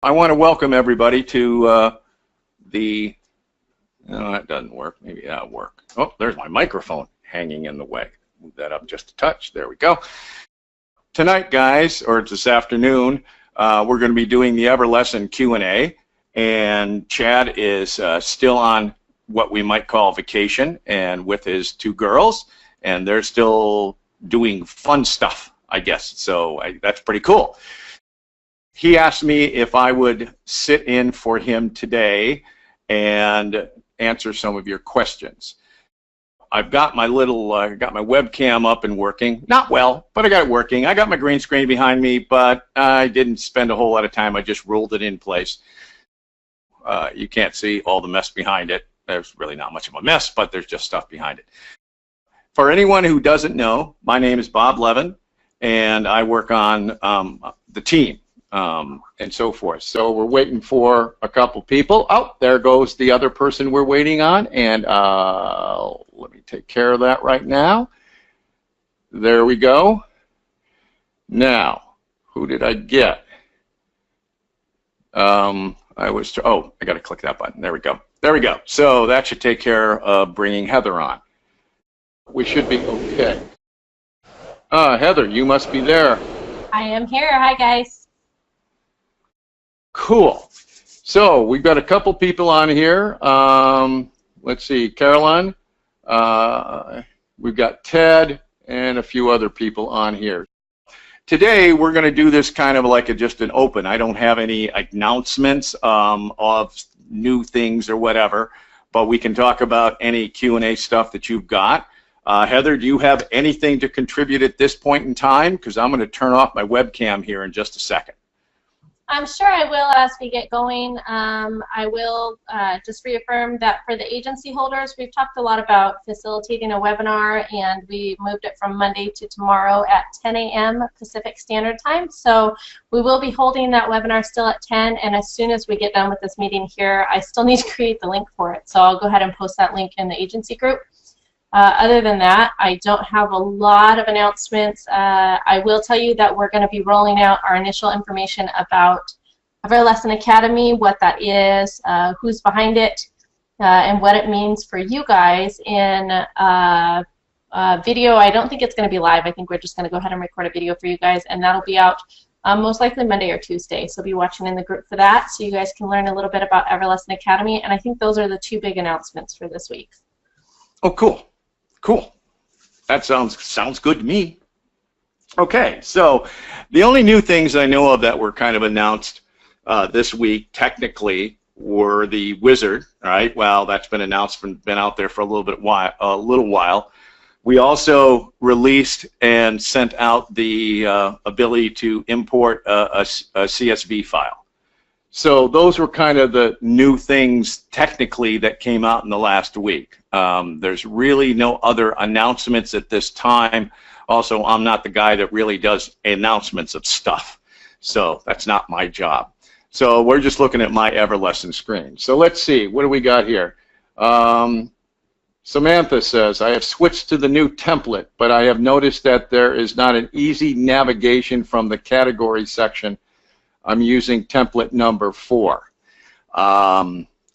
I want to welcome everybody to the, no, that doesn't work. Maybe that'll work. Oh, there's my microphone hanging in the way. Move that up just a touch. There we go. Tonight, guys, or this afternoon, we're going to be doing the Everlesson Q&A, and Chad is still on what we might call vacation, and with his two girls, and they're still doing fun stuff, I guess. So that's pretty cool. He asked me if I would sit in for him today and answer some of your questions. I've got my little, got my webcam up and working. Not well, but I got it working. I got my green screen behind me, but I didn't spend a whole lot of time. I just rolled it in place. You can't see all the mess behind it. There's really not much of a mess, but there's just stuff behind it. For anyone who doesn't know, my name is Bob Levin, and I work on the team. And so forth. So we're waiting for a couple people. Oh, there goes the other person we're waiting on, and let me take care of that right now. There we go. Now, who did I get? I got to click that button. There we go. There we go. So that should take care of bringing Heather on. We should be okay. Heather, you must be there. I am here. Hi, guys. Cool. So we've got a couple people on here. Let's see, Caroline. We've got Ted and a few other people on here. Today we're going to do this kind of like just an open. I don't have any announcements of new things or whatever, but we can talk about any Q&A stuff that you've got. Heather, do you have anything to contribute at this point in time? Because I'm going to turn off my webcam here in just a second. I'm sure I will as we get going. I will just reaffirm that for the agency holders, we've talked a lot about facilitating a webinar, and we moved it from Monday to tomorrow at 10 a.m. Pacific Standard Time. So we will be holding that webinar still at 10, and as soon as we get done with this meeting here, I still need to create the link for it. So I'll go ahead and post that link in the agency group. Other than that, I don't have a lot of announcements. I will tell you that we're going to be rolling out our initial information about Everlesson Academy, what that is, who's behind it, and what it means for you guys in video. I don't think it's going to be live. I think we're just going to go ahead and record a video for you guys, and that'll be out most likely Monday or Tuesday. So be watching in the group for that so you guys can learn a little bit about Everlesson Academy, and I think those are the two big announcements for this week. Oh, cool. Cool. That sounds good to me. Okay, so the only new things I know of that were kind of announced this week, technically, were the Wizard. Right? Well, that's been announced and been out there for a little while. We also released and sent out the ability to import a CSV file. So those were kind of the new things technically that came out in the last week. There's really no other announcements at this time. Also, I'm not the guy that really does announcements of stuff. So that's not my job. So we're just looking at my Everlesson screen. So let's see, what do we got here? Samantha says, I have switched to the new template, but I have noticed that there is not an easy navigation from the category section. I'm using template number 4.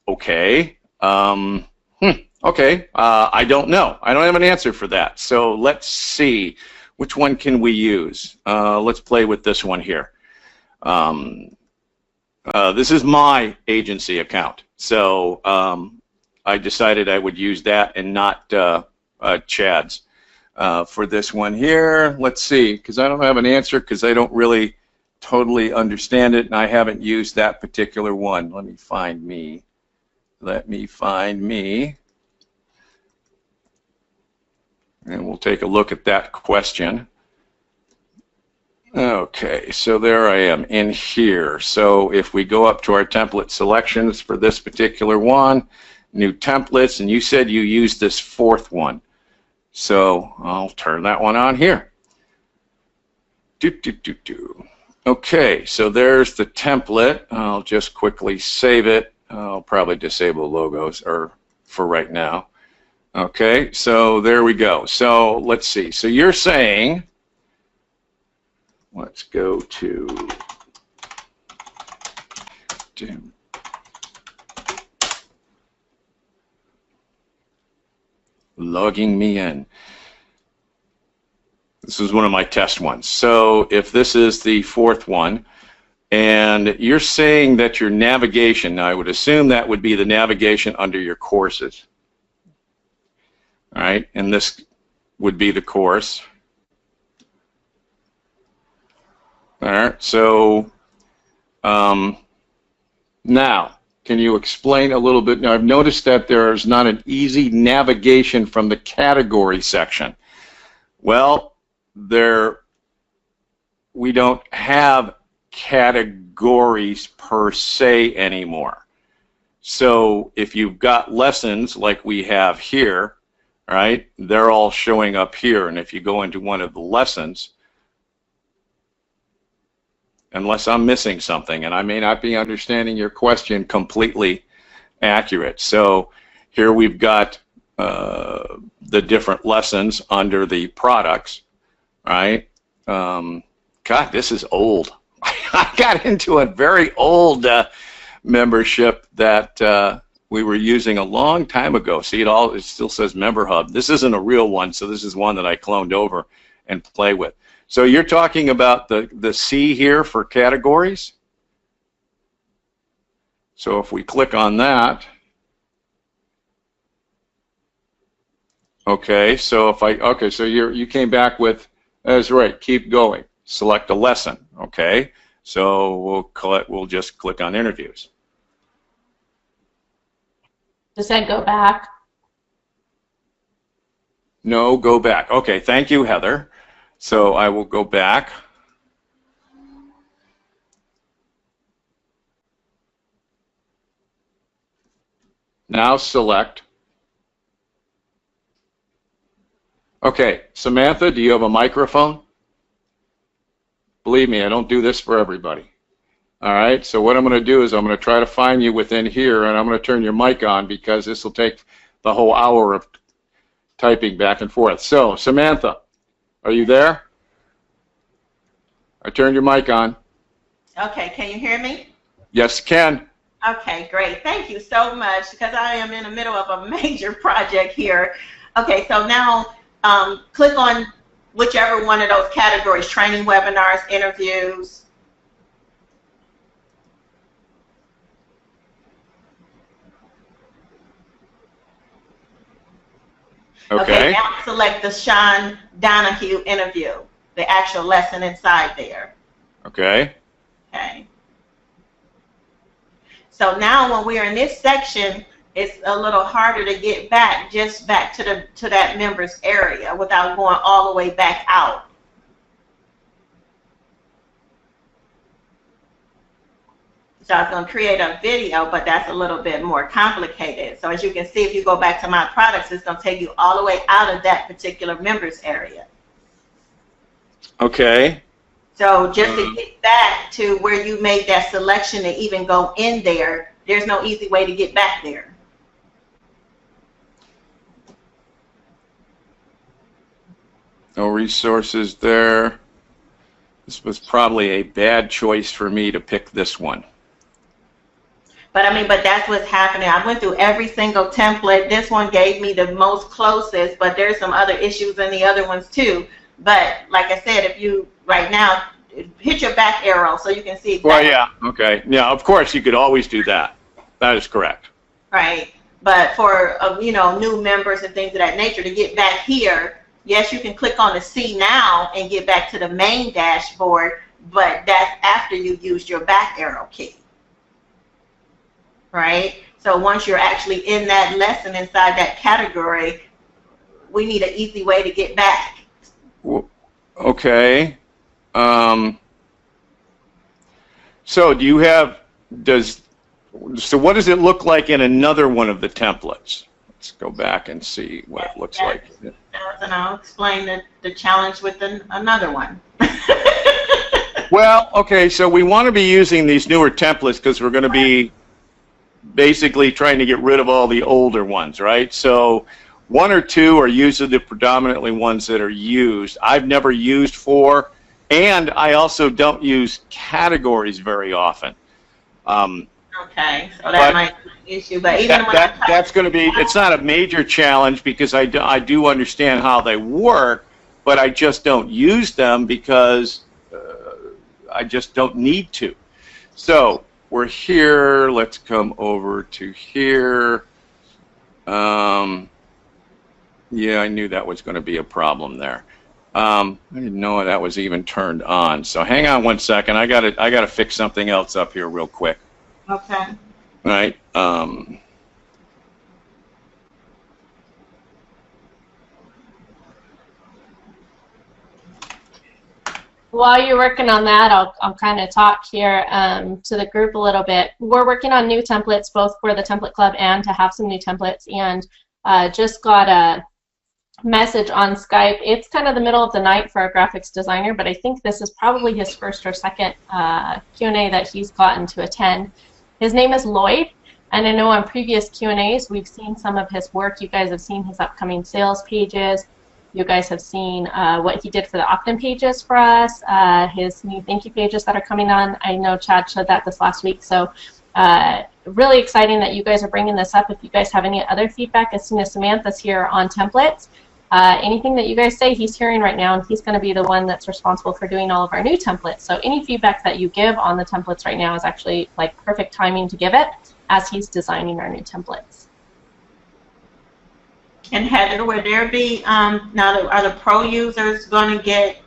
Okay. Okay. I don't know. I don't have an answer for that. So let's see. Which one can we use? Let's play with this one here. This is my agency account. So I decided I would use that and not Chad's for this one here. Let's see, because I don't have an answer because I don't really totally understand it, and I haven't used that particular one. Let me find me. Let me find me. And we'll take a look at that question. Okay, so there I am in here. So if we go up to our template selections for this particular one, new templates, and you said you used this 4th one. So I'll turn that one on here. Okay, so there's the template. I'll just quickly save it. I'll probably disable logos for right now. Okay, so there we go. So let's see. So you're saying, let's go to Logging me in. This is one of my test ones. So if this is the fourth one, and you're saying that your navigation, now I would assume that would be the navigation under your courses. All right, and this would be the course. All right, so now, can you explain a little bit? Now, I've noticed that there's not an easy navigation from the category section. Well, we don't have categories per se anymore. So if you've got lessons like we have here, right, they're all showing up here. And if you go into one of the lessons, unless I'm missing something, and I may not be understanding your question completely accurate. So here we've got the different lessons under the products, right? God, this is old. I got into a very old membership that we were using a long time ago. See, it still says Member Hub. This isn't a real one, so this is one that I cloned over and play with. So you're talking about the C here for categories. So if we click on that, okay. So so you came back with, that's right. Keep going. Select a lesson. Okay. So we'll just click on interviews. Does that go back? No, go back. Okay. Thank you, Heather. So I will go back. Now select. Okay, Samantha, do you have a microphone? Believe me, I don't do this for everybody. All right, so what I'm going to do is I'm going to try to find you within here, and I'm going to turn your mic on because this will take the whole hour of typing back and forth. So, Samantha, are you there? I turned your mic on. Okay, can you hear me? Yes, Ken. Okay, great. Thank you so much because I am in the middle of a major project here. Okay, so now click on whichever one of those categories, training, webinars, interviews. Okay, now select the Sean Donahue interview, the actual lesson inside there. Okay. Okay. So now when we're in this section, it's a little harder to get back, just back to that members area without going all the way back out. So I was going to create a video, but that's a little bit more complicated. So as you can see, if you go back to my products, it's going to take you all the way out of that particular members area. Okay. So just to get back to where you made that selection to even go in there, there's no easy way to get back there. No resources there. This was probably a bad choice for me to pick this one. But I mean, but that's what's happening. I went through every single template. This one gave me the most closest, but there's some other issues in the other ones too. But like I said, if you right now hit your back arrow so you can see exactly. Well, yeah, okay. Yeah, of course you could always do that. That is correct. Right. But for you know, new members and things of that nature to get back here, yes, you can click on the C now and get back to the main dashboard, but that's after you've used your back arrow key. Right? So once you're actually in that lesson inside that category, we need an easy way to get back. Okay. So do you have, so what does it look like in another one of the templates? Let's go back and see what it looks like. And I'll explain the challenge with another one. Well, okay, so we want to be using these newer templates because we're going to be basically trying to get rid of all the older ones, right? So one or two are usually the predominantly ones that are used. I've never used 4, and I also don't use categories very often. Okay, so that might be an issue, but even when that's going to be, it's not a major challenge because I do understand how they work, but I just don't use them because I just don't need to. So we're here. Let's come over to here. Yeah, I knew that was going to be a problem there. I didn't know that was even turned on. So hang on one second. I gotta fix something else up here real quick. Okay. All right. While you're working on that, I'll kind of talk here to the group a little bit. We're working on new templates, both for the template club and to have some new templates, and just got a message on Skype. It's kind of the middle of the night for a graphics designer, but I think this is probably his first or second Q&A that he's gotten to attend. His name is Lloyd, and I know on previous Q&As we've seen some of his work. You guys have seen his upcoming sales pages. You guys have seen what he did for the opt-in pages for us, his new thank you pages that are coming on. I know Chad showed that this last week, so really exciting that you guys are bringing this up. If you guys have any other feedback, as soon as Samantha's here on templates, anything that you guys say, he's hearing right now, and he's going to be the one that's responsible for doing all of our new templates. So any feedback that you give on the templates right now is actually like perfect timing to give it as he's designing our new templates. And Heather, would there be, now are the pro users going to get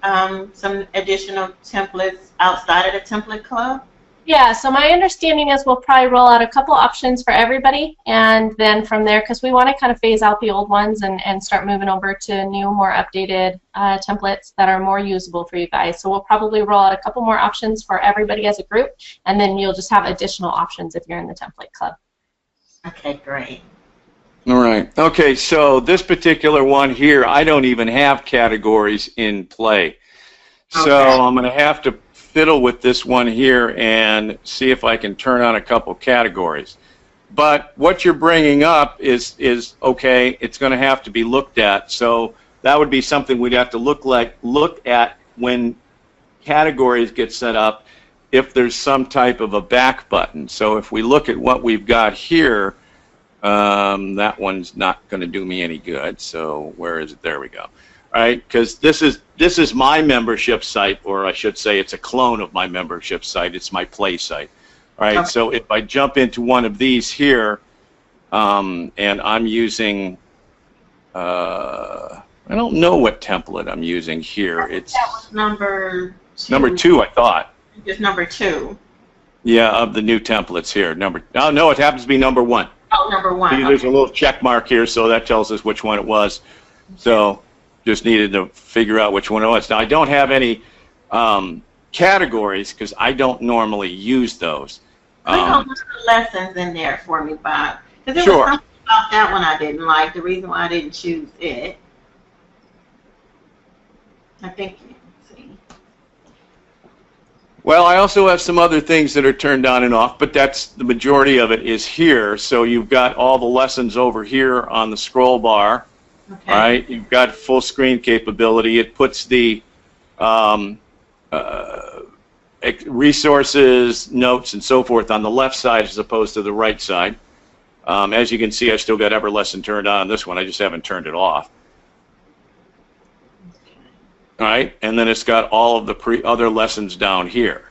some additional templates outside of the template club? Yeah, so my understanding is we'll probably roll out a couple options for everybody, and then from there, because we want to kind of phase out the old ones and start moving over to new, more updated templates that are more usable for you guys. So we'll probably roll out a couple more options for everybody as a group, and then you'll just have additional options if you're in the template club. Okay, great. All right. Okay, so this particular one here, I don't even have categories in play. Okay. So I'm going to have to fiddle with this one here and see if I can turn on a couple categories. But what you're bringing up is okay, it's going to have to be looked at. So that would be something we'd have to look at when categories get set up, if there's some type of a back button. So if we look at what we've got here, that one's not going to do me any good. So where is it? There we go. All right, because this is my membership site, or I should say it's a clone of my membership site. It's my play site. All right, okay. So if I jump into one of these here, and I'm using, I don't know what template I'm using here. It's that was number 2. Number 2, I thought. Just number 2. Yeah, of the new templates here. Oh no, it happens to be number 1. Oh, number 1. There's a little check mark here, so that tells us which one it was. So just needed to figure out which one it was. Now I don't have any categories because I don't normally use those. Click on the lessons in there for me, Bob. Because there was something about that one I didn't like. The reason why I didn't choose it. I think you can see. Well, I also have some other things that are turned on and off, but that's the majority of it is here. So you've got all the lessons over here on the scroll bar. Okay. All right, you've got full screen capability. It puts the resources, notes, and so forth on the left side as opposed to the right side. As you can see, I still got Everlesson turned on this one. I just haven't turned it off. All right, and then it's got all of the other lessons down here.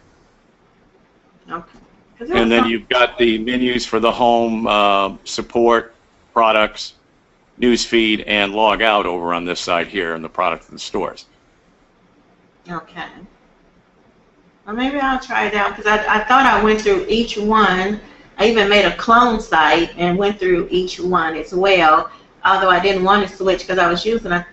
Okay. And then you've got the menus for the home, support, products, newsfeed, and log out over on this side here in the product and stores. Okay. Well, maybe I'll try it out because I thought I went through each one. I even made a clone site and went through each one as well. Although I didn't want to switch because I was using the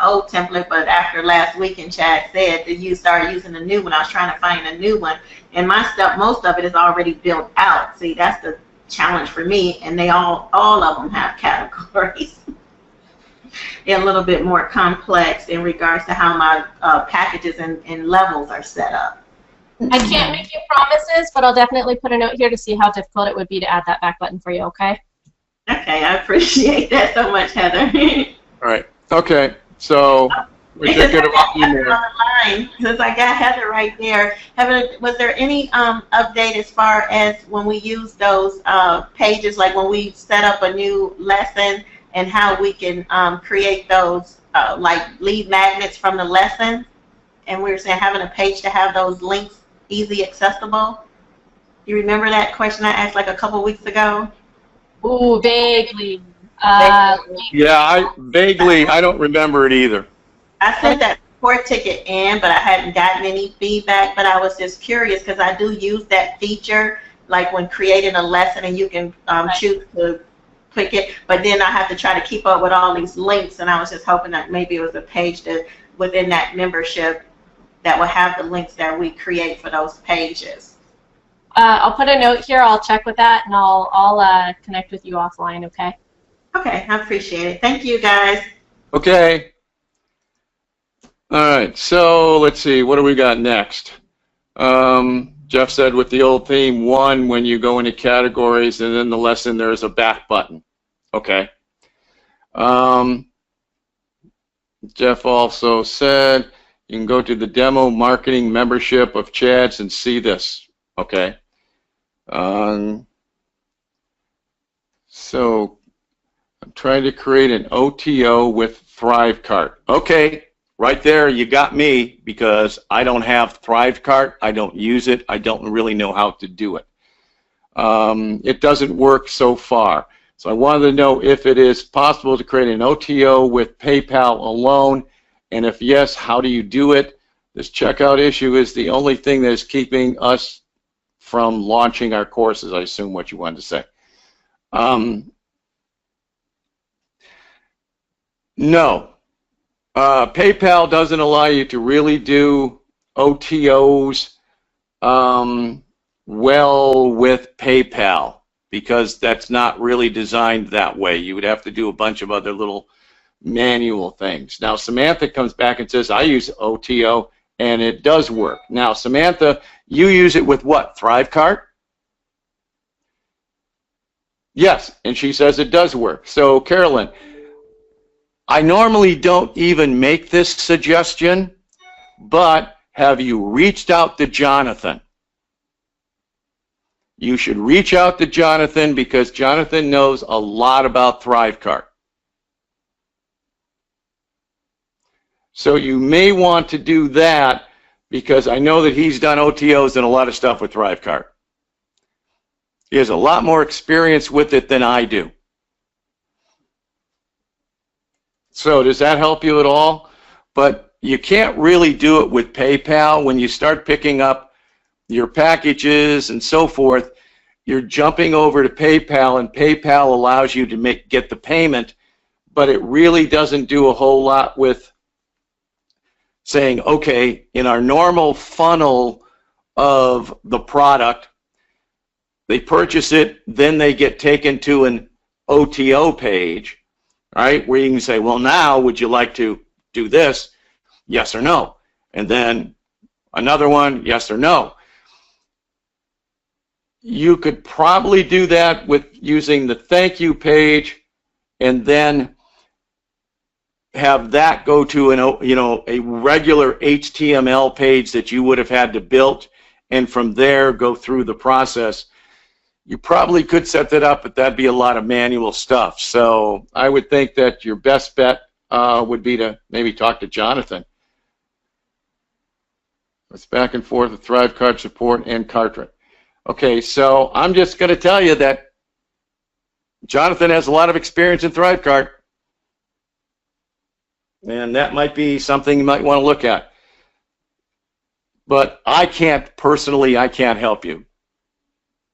old template, but after last week, and Chad said that you started using the new one, I was trying to find a new one, and my stuff, most of it is already built out. See, that's the challenge for me, and they all of them have categories. They're a little bit more complex in regards to how my packages and levels are set up. I can't make you promises, but I'll definitely put a note here to see how difficult it would be to add that back button for you, okay? Okay, I appreciate that so much, Heather. All right. Okay, so Wish I could have got been Heather there. on the line. Since I got Heather right there. Heather, was there any update as far as when we use those pages, like when we set up a new lesson and how we can create those like lead magnets from the lesson? And we were saying having a page to have those links easy accessible. You remember that question I asked like a couple weeks ago? Ooh, vaguely. Yeah, I don't remember it either. I sent that support ticket in, but I hadn't gotten any feedback. But I was just curious because I do use that feature, like when creating a lesson, and you can choose to click it. But then I have to try to keep up with all these links, and I was just hoping that maybe it was a page that within that membership that will have the links that we create for those pages. I'll put a note here. I'll check with that, and I'll connect with you offline. Okay. Okay, I appreciate it. Thank you, guys. Okay. All right, so let's see, what do we got next? Jeff said with the old theme, 1, when you go into categories, and then the lesson, there's a back button. Okay. Jeff also said you can go to the demo marketing membership of Chad's and see this. Okay. So I'm trying to create an OTO with ThriveCart. Okay. Right there, you got me, because I don't have ThriveCart. I don't use it. I don't really know how to do it. It doesn't work so far. So I wanted to know if it is possible to create an OTO with PayPal alone, and if yes, how do you do it? This checkout issue is the only thing that is keeping us from launching our courses, I assume what you wanted to say. No. PayPal doesn't allow you to really do OTOs well with PayPal, because that's not really designed that way. You would have to do a bunch of other little manual things. Now, Samantha comes back and says, I use OTO, and it does work. Now, Samantha, you use it with what, ThriveCart? Yes, and she says it does work. So, Carolyn, I normally don't even make this suggestion, but have you reached out to Jonathan? You should reach out to Jonathan, because Jonathan knows a lot about ThriveCart. So you may want to do that, because I know that he's done OTOs and a lot of stuff with ThriveCart. He has a lot more experience with it than I do. So does that help you at all? But you can't really do it with PayPal. When you start picking up your packages and so forth, you're jumping over to PayPal, and PayPal allows you to get the payment, but it really doesn't do a whole lot with saying, okay, in our normal funnel of the product, they purchase it, then they get taken to an OTO page, right, where you can say, well, now would you like to do this, yes or no? And then another one, yes or no. You could probably do that with using the thank you page, and then have that go to a regular HTML page that you would have had to build, and from there go through the process. You probably could set that up, but that'd be a lot of manual stuff. So I would think that your best bet would be to maybe talk to Jonathan. It's back and forth with ThriveCart support and Cartwright. Okay, so I'm just going to tell you that Jonathan has a lot of experience in ThriveCart, and that might be something you might want to look at. But I can't help you.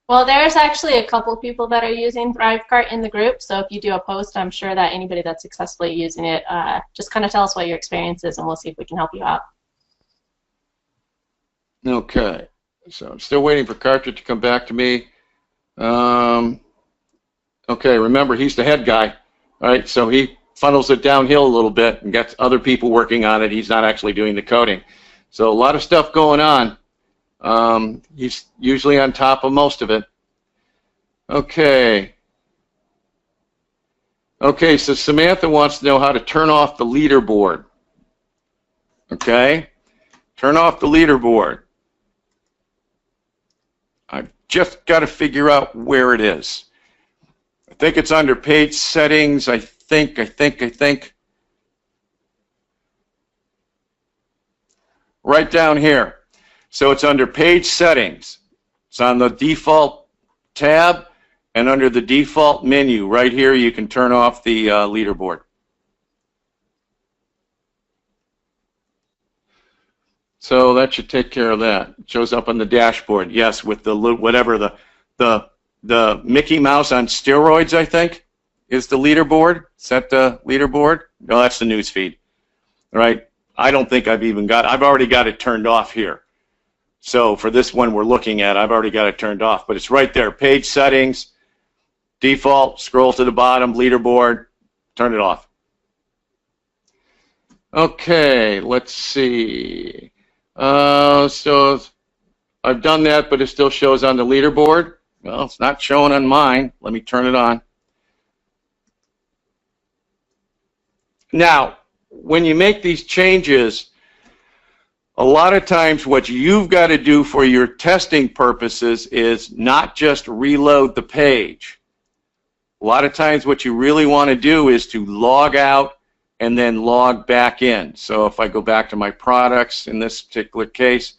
Well, there's actually a couple people that are using ThriveCart in the group, so if you do a post, I'm sure that anybody that's successfully using it, just kind of tell us what your experience is, and we'll see if we can help you out. Okay, so I'm still waiting for Cartwright to come back to me. Okay, remember, he's the head guy, right? So he funnels it downhill a little bit and gets other people working on it. He's not actually doing the coding. So a lot of stuff going on. He's usually on top of most of it. Okay. Okay, so Samantha wants to know how to turn off the leaderboard. Okay, turn off the leaderboard. I've just got to figure out where it is. I think it's under page settings. I think. Right down here. So it's under page settings. It's on the default tab, and under the default menu right here you can turn off the leaderboard. So that should take care of that. It shows up on the dashboard. Yes, with the whatever the Mickey Mouse on steroids, I think, is the leaderboard. Is that the leaderboard? No, that's the news feed. All right. I don't think I've already got it turned off here. So for this one we're looking at, I've already got it turned off, but it's right there. Page settings, default, scroll to the bottom, leaderboard, turn it off. Okay, let's see. So I've done that, but it still shows on the leaderboard. Well, it's not showing on mine. Let me turn it on. Now, when you make these changes, a lot of times what you've got to do for your testing purposes is not just reload the page. A lot of times what you really want to do is to log out and then log back in. So if I go back to my products in this particular case,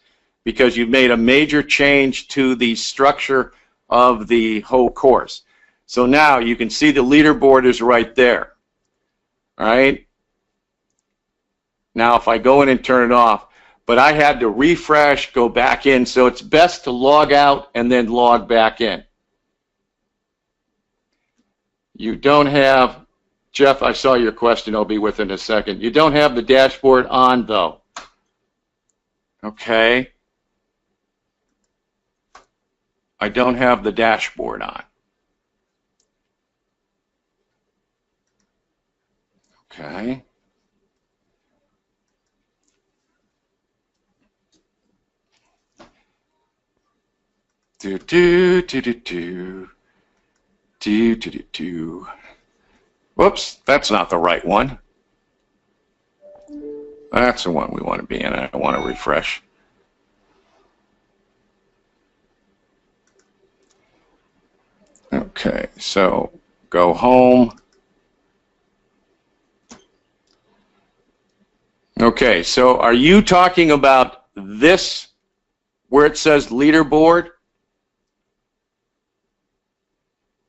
because you've made a major change to the structure of the whole course. So now you can see the leaderboard is right there. All right. Now if I go in and turn it off, but I had to refresh, go back in, so it's best to log out and then log back in. You don't have, Jeff, I saw your question, I'll be with in a second. You don't have the dashboard on though. Okay. I don't have the dashboard on. Okay. Whoops, that's not the right one. That's the one we want to be in. I want to refresh. Okay, so go home. Okay, so are you talking about this where it says leaderboard?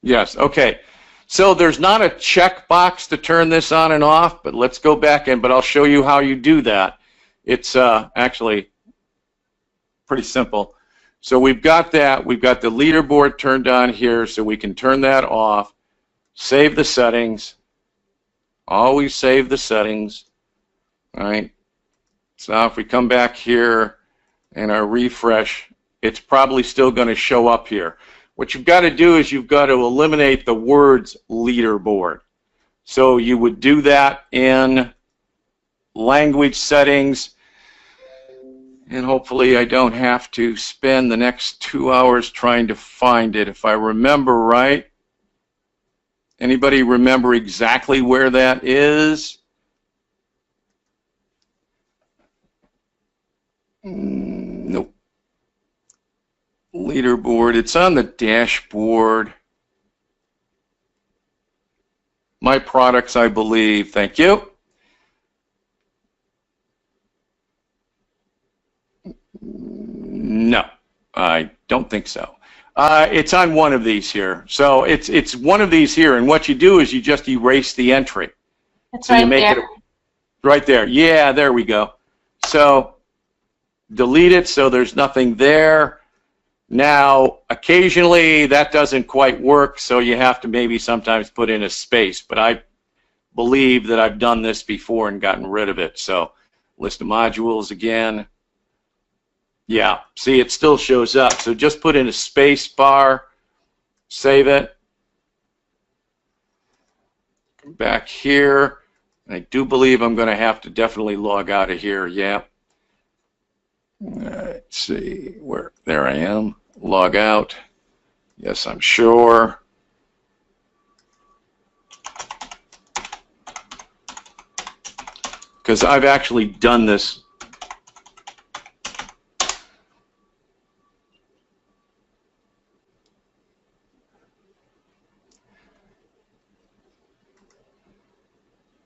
Yes, okay. So there's not a checkbox to turn this on and off, but let's go back in, but I'll show you how you do that. It's actually pretty simple. So we've got that. We've got the leaderboard turned on here, so we can turn that off, save the settings, always save the settings, all right? So now if we come back here and our refresh, it's probably still going to show up here. What you've got to do is you've got to eliminate the words leaderboard. So you would do that in language settings, and hopefully I don't have to spend the next 2 hours trying to find it. If I remember right, anybody remember exactly where that is? Nope. Leaderboard, it's on the dashboard. My products, I believe. Thank you. No, I don't think so. It's on one of these here. So it's one of these here, and what you do is you just erase the entry. It's so right you make there. It right there. Yeah, there we go. So delete it so there's nothing there. Now, occasionally that doesn't quite work, so you have to maybe sometimes put in a space, but I believe that I've done this before and gotten rid of it. So list of modules again. Yeah, see, it still shows up. So just put in a space bar, save it. Come back here. I do believe I'm going to have to definitely log out of here. Yeah. Let's see, there I am. Log out. Yes, I'm sure. Because I've actually done this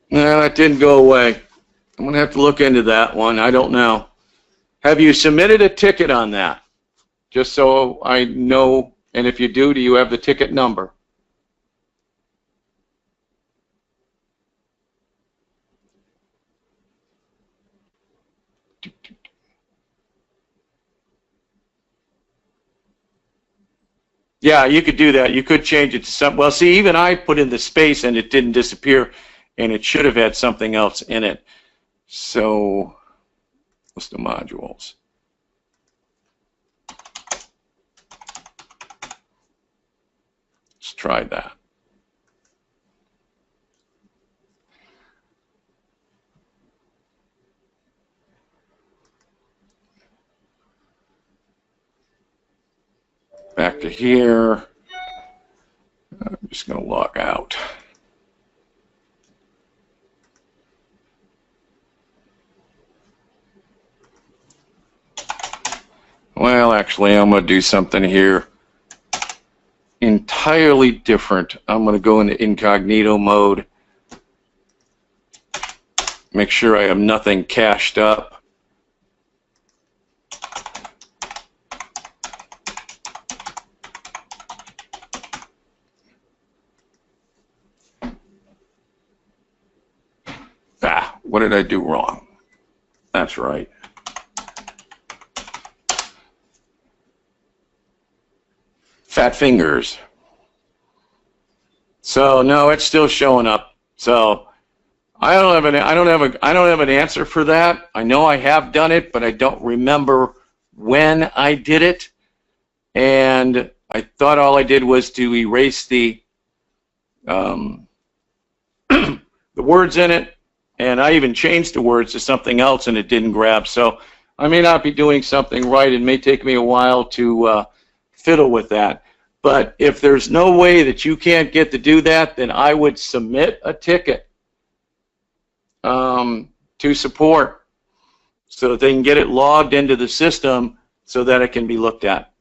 No, that didn't go away. I'm going to have to look into that one. I don't know. Have you submitted a ticket on that? Just so I know, and if you do you have the ticket number? Yeah, you could do that. You could change it to some. Well, see, even I put in the space and it didn't disappear, and it should have had something else in it. So, list of modules. Let's try that. Back to here. I'm just going to log out. Well, actually, I'm going to do something here entirely different. I'm going to go into incognito mode. Make sure I have nothing cached up. What did I do wrong? That's right. Fat fingers. So no, it's still showing up. So I don't have an answer for that. I know I have done it, but I don't remember when I did it. And I thought all I did was to erase the the words in it. And I even changed the words to something else, and it didn't grab. So I may not be doing something right. It may take me a while to fiddle with that. But if there's no way that you can't get to do that, then I would submit a ticket to support so that they can get it logged into the system so that it can be looked at.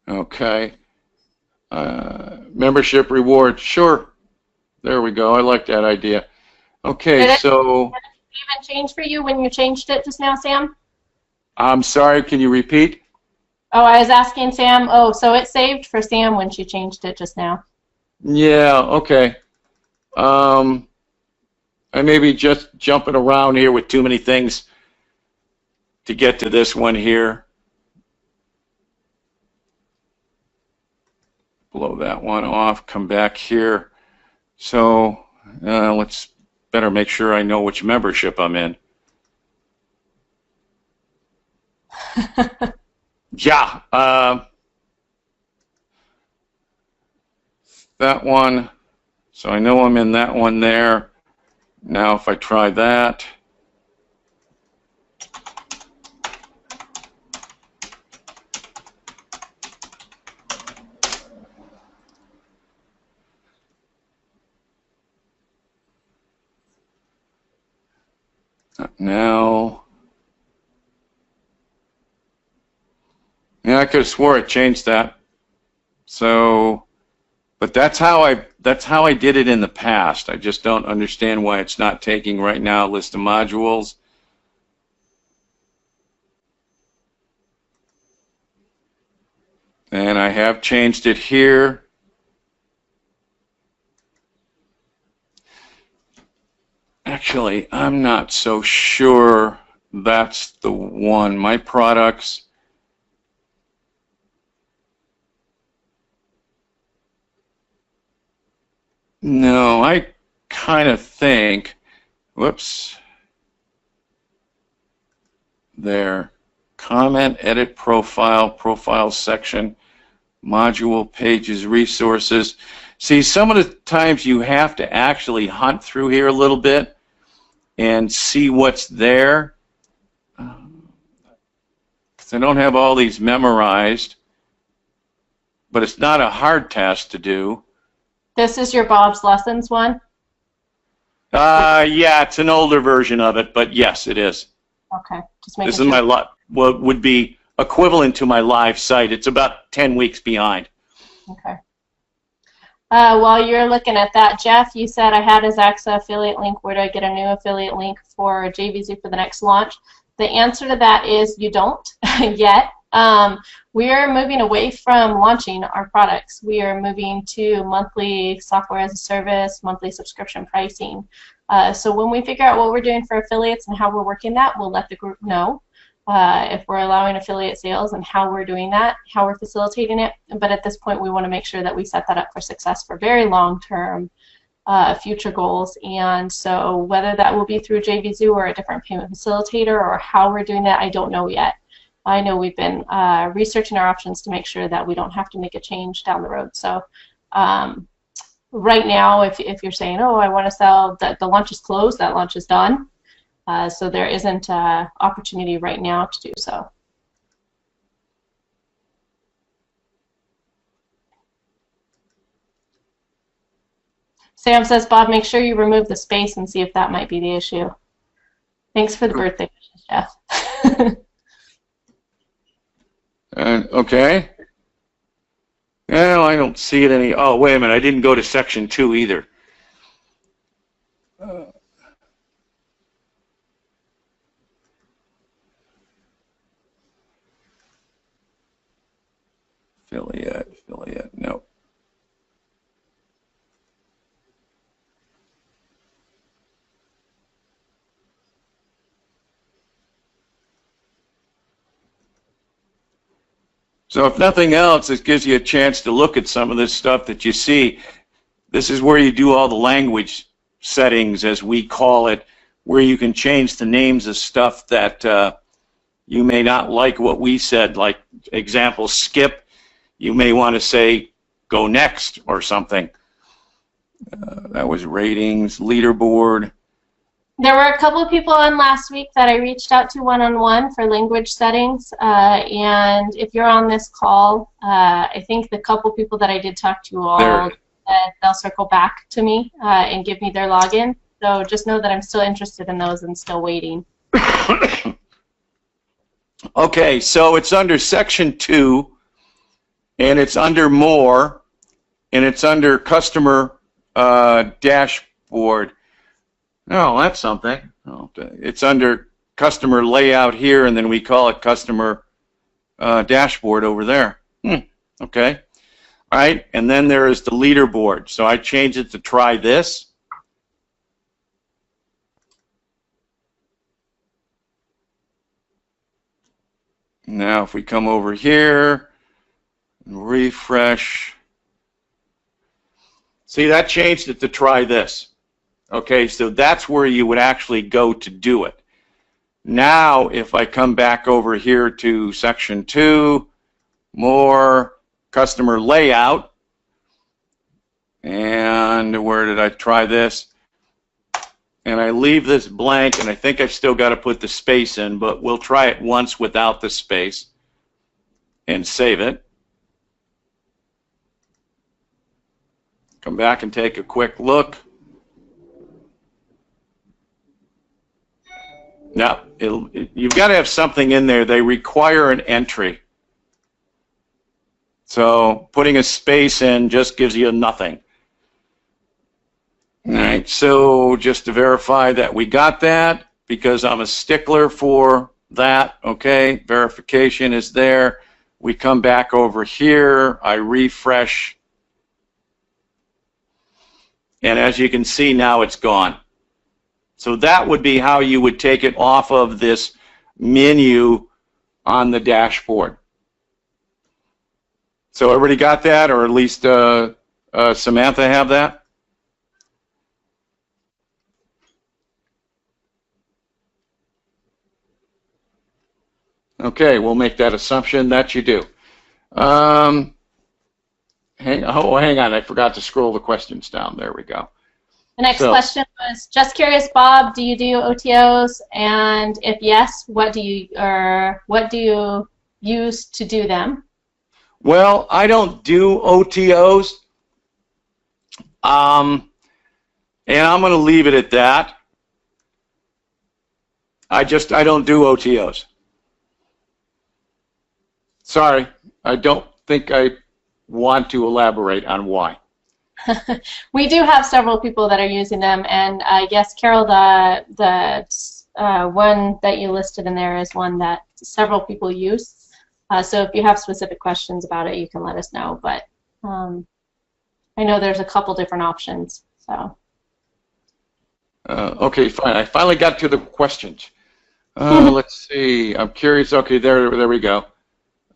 Okay. Membership reward, sure. There we go. I like that idea. Okay, so. Did it even change for you when you changed it just now, Sam? I'm sorry, can you repeat? Oh, I was asking Sam. Oh, so it saved for Sam when she changed it just now. Yeah, okay. I may be just jumping around here with too many things to get to this one here. Blow that one off, come back here. So let's better make sure I know which membership I'm in. Yeah, that one. So I know I'm in that one there. Now if I try that. Now, yeah, I could have swore I changed that. So, but that's how I did it in the past. I just don't understand why it's not taking right now. List of modules. And I have changed it here. Actually, I'm not so sure that's the one. My products. No, I kind of think, whoops, there, comment, edit profile, profile section, module, pages, resources. See, some of the times you have to actually hunt through here a little bit and see what's there. Because I don't have all these memorized, but it's not a hard task to do. This is your Bob's Lessons one? Yeah, it's an older version of it, but yes, it is. Okay, just making This is sure. what would be equivalent to my live site. It's about 10 weeks behind. Okay. While you're looking at that, Jeff, you said I had a Zaxa affiliate link. Where do I get a new affiliate link for JVZoo for the next launch? The answer to that is you don't yet. We are moving away from launching our products. We are moving to monthly software as a service, monthly subscription pricing. So when we figure out what we're doing for affiliates and how we're working that, we'll let the group know if we're allowing affiliate sales and how we're doing that, how we're facilitating it. But at this point, we want to make sure that we set that up for success for very long-term future goals. And so whether that will be through JVZoo or a different payment facilitator or how we're doing that, I don't know yet. I know we've been researching our options to make sure that we don't have to make a change down the road. So right now, if you're saying, oh, I want to sell, that the launch is closed, that launch is done. So there isn't opportunity right now to do so. Sam says, Bob, make sure you remove the space and see if that might be the issue. Thanks for the birthday wishes, Jeff. Okay. No, I don't see it any. Oh, wait a minute. I didn't go to section 2 either. Affiliate, no. So if nothing else, it gives you a chance to look at some of this stuff that you see. This is where you do all the language settings, as we call it, where you can change the names of stuff that you may not like what we said, like example, skip. You may want to say, go next or something. That was ratings, leaderboard. There were a couple of people on last week that I reached out to one-on-one for language settings, and if you're on this call, I think the couple people that I did talk to all, they'll circle back to me and give me their login. So just know that I'm still interested in those and still waiting. Okay, so it's under section 2, and it's under more, and it's under customer dashboard. Oh, that's something. Oh, it's under customer layout here, and then we call it customer dashboard over there. Okay. All right, and then there is the leaderboard. So I changed it to try this. Now if we come over here and refresh, see, that changed it to try this. Okay, so that's where you would actually go to do it. Now, if I come back over here to section 2, more customer layout, and where did I try this? And I leave this blank, and I think I've still got to put the space in, but we'll try it once without the space and save it. Come back and take a quick look. Now, you've got to have something in there. They require an entry. So putting a space in just gives you nothing. All right, so just to verify that we got that, because I'm a stickler for that, okay, verification is there. We come back over here, I refresh, and as you can see now it's gone. So that would be how you would take it off of this menu on the dashboard. So everybody got that, or at least Samantha have that? Okay, we'll make that assumption that you do. Hang on, I forgot to scroll the questions down. There we go. The next question was, just curious, Bob, do you do OTOs? And if yes, what do you use to do them? Well, I don't do OTOs, and I'm going to leave it at that. I don't do OTOs. Sorry, I don't think I want to elaborate on why. We do have several people that are using them, and I guess, Carol, the one that you listed in there is one that several people use. So if you have specific questions about it, you can let us know. But I know there's a couple different options. So. Okay, fine. I finally got to the questions. Let's see. I'm curious. Okay, there we go.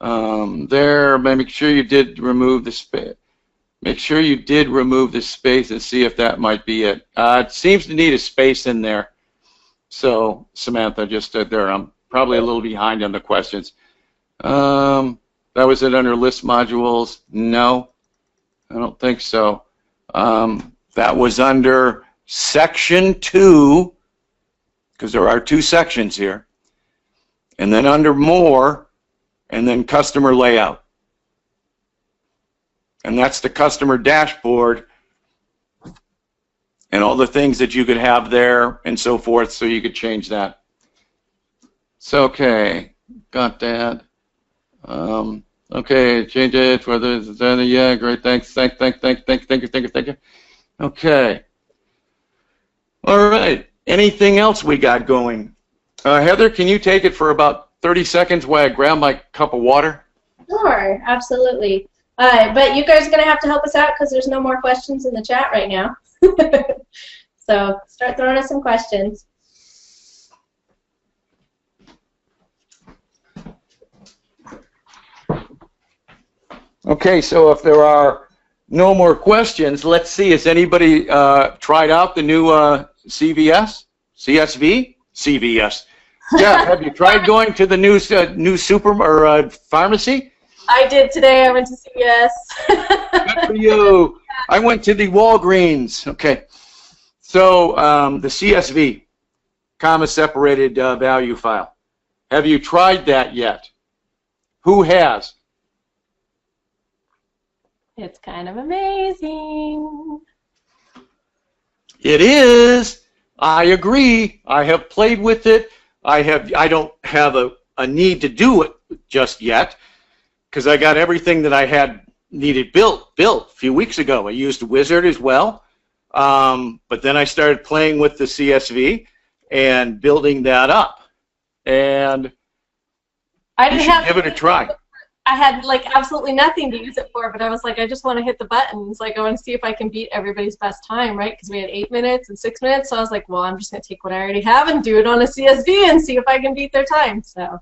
Make sure you did remove the space. Make sure you did remove the space and see if that might be it. It seems to need a space in there. So, Samantha, just there. I'm probably a little behind on the questions. That was it under list modules? No, I don't think so. That was under section 2, because there are 2 sections here, and then under more, and then customer layout. And that's the customer dashboard and all the things that you could have there and so forth, so you could change that. So, okay, got that. Okay, change it, whether it's yeah, great, thanks, thank you. Okay. All right, anything else we got going? Heather, can you take it for about 30 seconds while I grab my cup of water? Sure, absolutely. But you guys are going to have to help us out because there's no more questions in the chat right now. So start throwing us some questions. Okay, so if there are no more questions, let's see. Has anybody tried out the new CVS? CSV? CVS. Yeah, have you tried going to the new super or pharmacy? I did today. I went to CVS. Good for you. I went to the Walgreens. Okay. So the CSV, comma separated value file. Have you tried that yet? Who has? It's kind of amazing. It is. I agree. I have played with it. I don't have a need to do it just yet, because I got everything that I had needed built a few weeks ago. I used Wizard as well, but then I started playing with the CSV and building that up, and you should give it a try. I had like absolutely nothing to use it for, but I was like, I just want to hit the buttons. Like, I want to see if I can beat everybody's best time, right? Because we had 8 minutes and 6 minutes, so I was like, well, I'm just going to take what I already have and do it on a CSV and see if I can beat their time. So.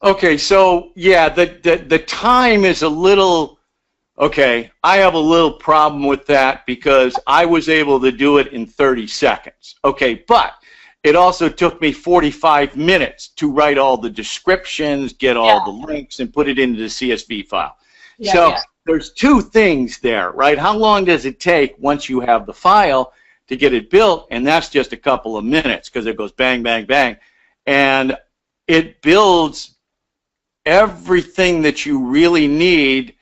Okay, so yeah, the time is a little, okay, I have a little problem with that because I was able to do it in 30 seconds. Okay, but it also took me 45 minutes to write all the descriptions, get all the links, and put it into the CSV file. Yeah, so there's 2 things there, right? How long does it take once you have the file to get it built? And that's just a couple of minutes because it goes bang, bang, bang. And it builds everything that you really need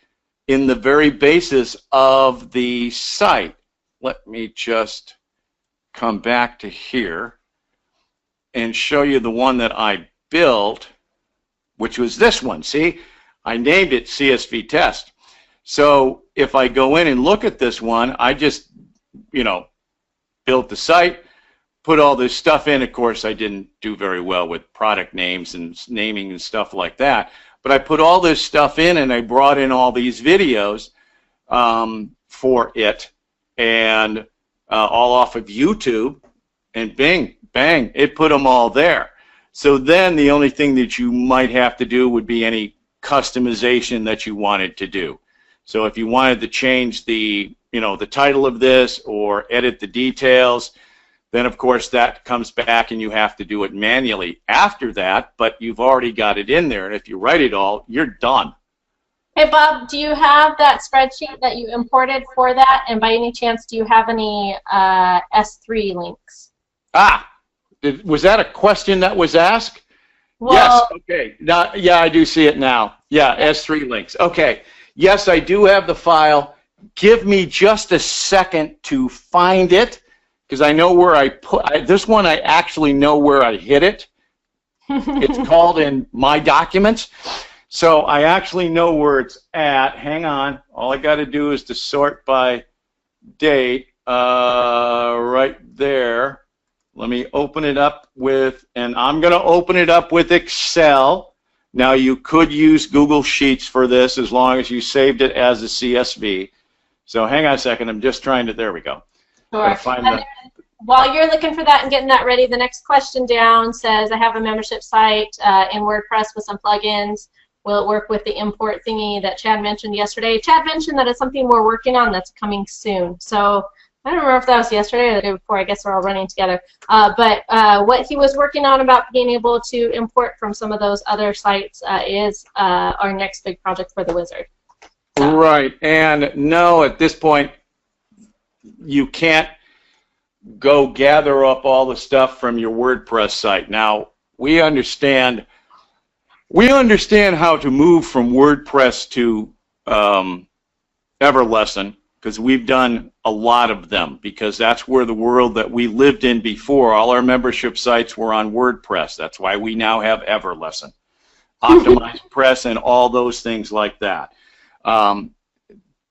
in the very basis of the site. Let me just come back to here and show you the one that I built, which was this one. See, I named it CSV test. So if I go in and look at this one, I just, built the site, put all this stuff in. Of course, I didn't do very well with product names and naming and stuff like that. But I put all this stuff in, and I brought in all these videos for it, and all off of YouTube, and bing, bang, it put them all there. So then the only thing that you might have to do would be any customization that you wanted to do. So if you wanted to change the, the title of this or edit the details, then of course that comes back and you have to do it manually after that, but you've already got it in there, and if you write it all, you're done. Hey Bob, do you have that spreadsheet that you imported for that, and by any chance do you have any S3 links? Was that a question that was asked? Well, yes, okay. Now, yeah, I do see it now. Yeah, S3 links. Okay. Yes, I do have the file. Give me just a second to find it, because I know where I put this one. I actually know where I hid it. It's called in my documents. So I actually know where it's at. Hang on. All I got to do is to sort by date right there. Let me open it up with, and I'm going to open it up with Excel. Now you could use Google Sheets for this as long as you saved it as a CSV. So hang on a second, I'm just trying to, there we go. Sure. While you're looking for that and getting that ready, the next question down says, I have a membership site in WordPress with some plugins. Will it work with the import thingy that Chad mentioned yesterday? Chad mentioned that it's something we're working on that's coming soon. So I don't remember if that was yesterday or the day before. I guess we're all running together. But what he was working on about being able to import from some of those other sites is our next big project for the wizard. So. Right. And no, at this point, you can't go gather up all the stuff from your WordPress site. Now, we understand how to move from WordPress to Everlesson, because we've done a lot of them, because that's where the world that we lived in before. All our membership sites were on WordPress. That's why we now have Everlesson, Optimized Press, and all those things like that.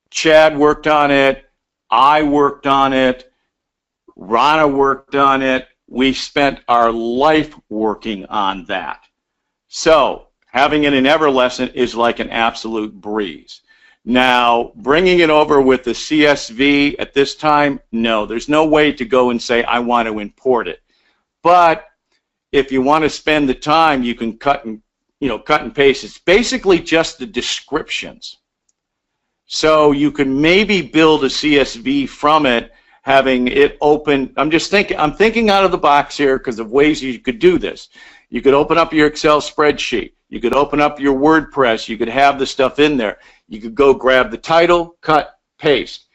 Chad worked on it. I worked on it. Rana worked on it. We spent our life working on that. So having it in Everlesson is like an absolute breeze. Now, bringing it over with the CSV at this time, no. There's no way to go and say, I want to import it. But if you want to spend the time, you can cut and paste. It's basically just the descriptions. So you can maybe build a CSV from it, having it open. I'm thinking out of the box here because of ways you could do this. You could open up your Excel spreadsheet. You could open up your WordPress. You could have the stuff in there. You could go grab the title, cut, paste.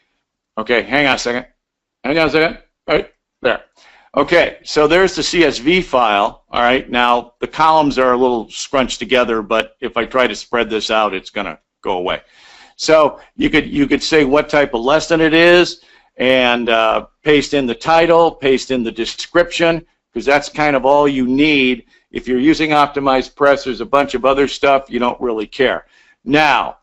Okay, hang on a second. Hang on a second. Right there. Okay, so there's the CSV file. All right, now the columns are a little scrunched together, but if I try to spread this out, it's going to go away. So you could say what type of lesson it is, and paste in the title, paste in the description, because that's kind of all you need. If you're using Optimized Press, there's a bunch of other stuff you don't really care. Now,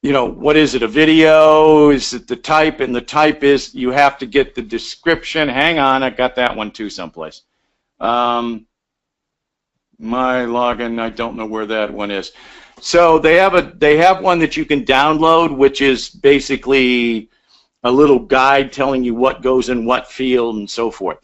what is it, a video? Is it the type? And the type is you have to get the description. Hang on, I got that one too someplace. My login, I don't know where that one is. So they have one that you can download, which is basically a little guide telling you what goes in what field and so forth.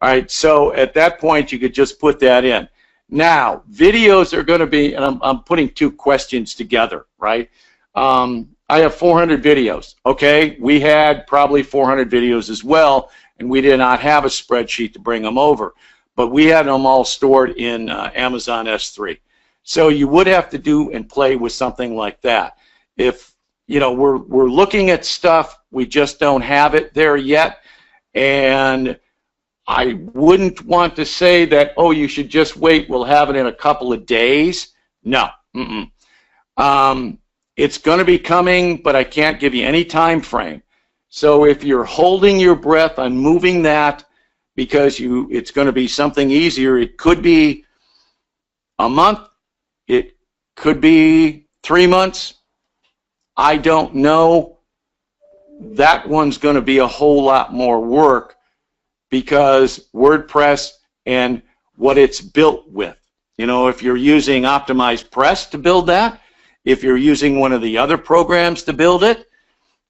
All right, so at that point you could just put that in. Now, videos are going to be, and I'm putting two questions together, right? I have 400 videos, okay? We had probably 400 videos as well, and we did not have a spreadsheet to bring them over, but we had them all stored in Amazon S3. So you would have to do and play with something like that. If, we're looking at stuff, we just don't have it there yet, and I wouldn't want to say that, oh, you should just wait, we'll have it in a couple of days. No. It's going to be coming, but I can't give you any time frame. So if you're holding your breath on moving that because it's going to be something easier, it could be a month, it could be 3 months. I don't know. That one's going to be a whole lot more work because WordPress and what it's built with. If you're using Optimized Press to build that, if you're using one of the other programs to build it,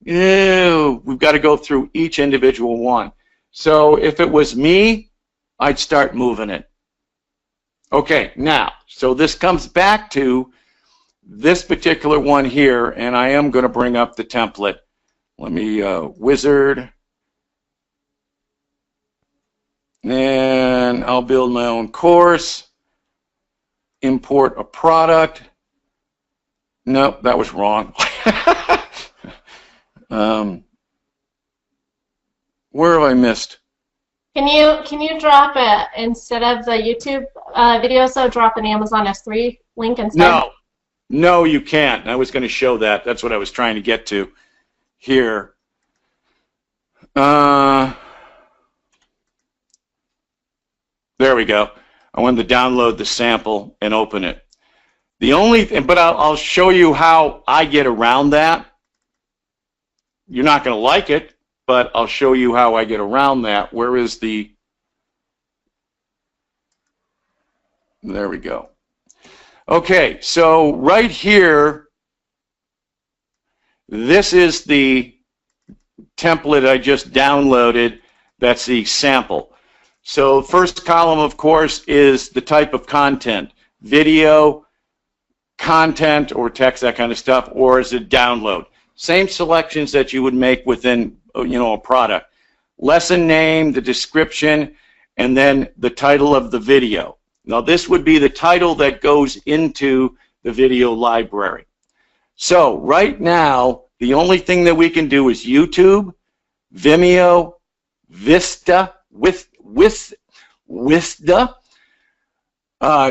we've got to go through each individual one. So if it was me, I'd start moving it. Okay, now, so this comes back to this particular one here, and I am going to bring up the template. Let me wizard, and I'll build my own course, import a product. No, that was wrong. Where have I missed? Can you drop it instead of the YouTube video? So drop an Amazon S3 link instead. No, you can't. I was going to show that. That's what I was trying to get to here. There we go. I wanted to download the sample and open it. The only thing, but I'll show you how I get around that. You're not going to like it, but I'll show you how I get around that. Where is the... There we go. Okay, so right here, this is the template I just downloaded. That's the sample. So first column, of course, is the type of content. Video, content, or text, that kind of stuff, or is it download? Same selections that you would make within, a product. Lesson name, the description, and then the title of the video. Now this would be the title that goes into the video library. So right now, the only thing that we can do is YouTube, Vimeo, Vista,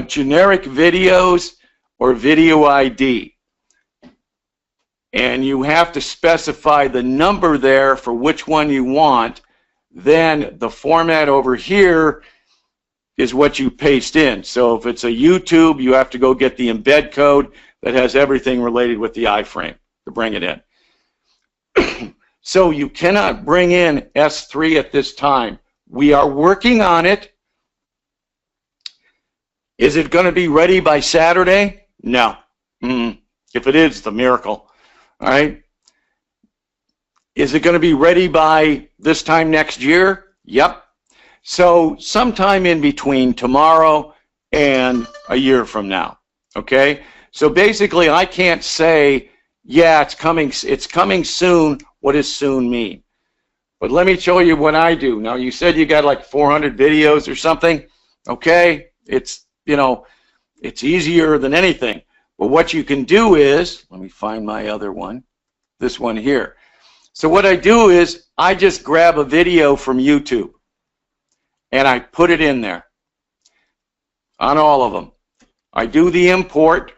generic videos, or video ID. And you have to specify the number there for which one you want. Then the format over here is what you paste in. So if it's a YouTube, you have to go get the embed code that has everything related with the iframe to bring it in. So you cannot bring in S3 at this time. We are working on it. Is it going to be ready by Saturday? No. If it is, it's a miracle. All right. Is it going to be ready by this time next year? Yep. So sometime in between tomorrow and a year from now. Okay. So basically, I can't say, yeah, it's coming soon. What does soon mean? But let me show you what I do. Now, you said you got like 400 videos or something. Okay. It's, it's easier than anything. But what you can do is, let me find my other one, this one here. So what I do is I just grab a video from YouTube and I put it in there on all of them. I do the import,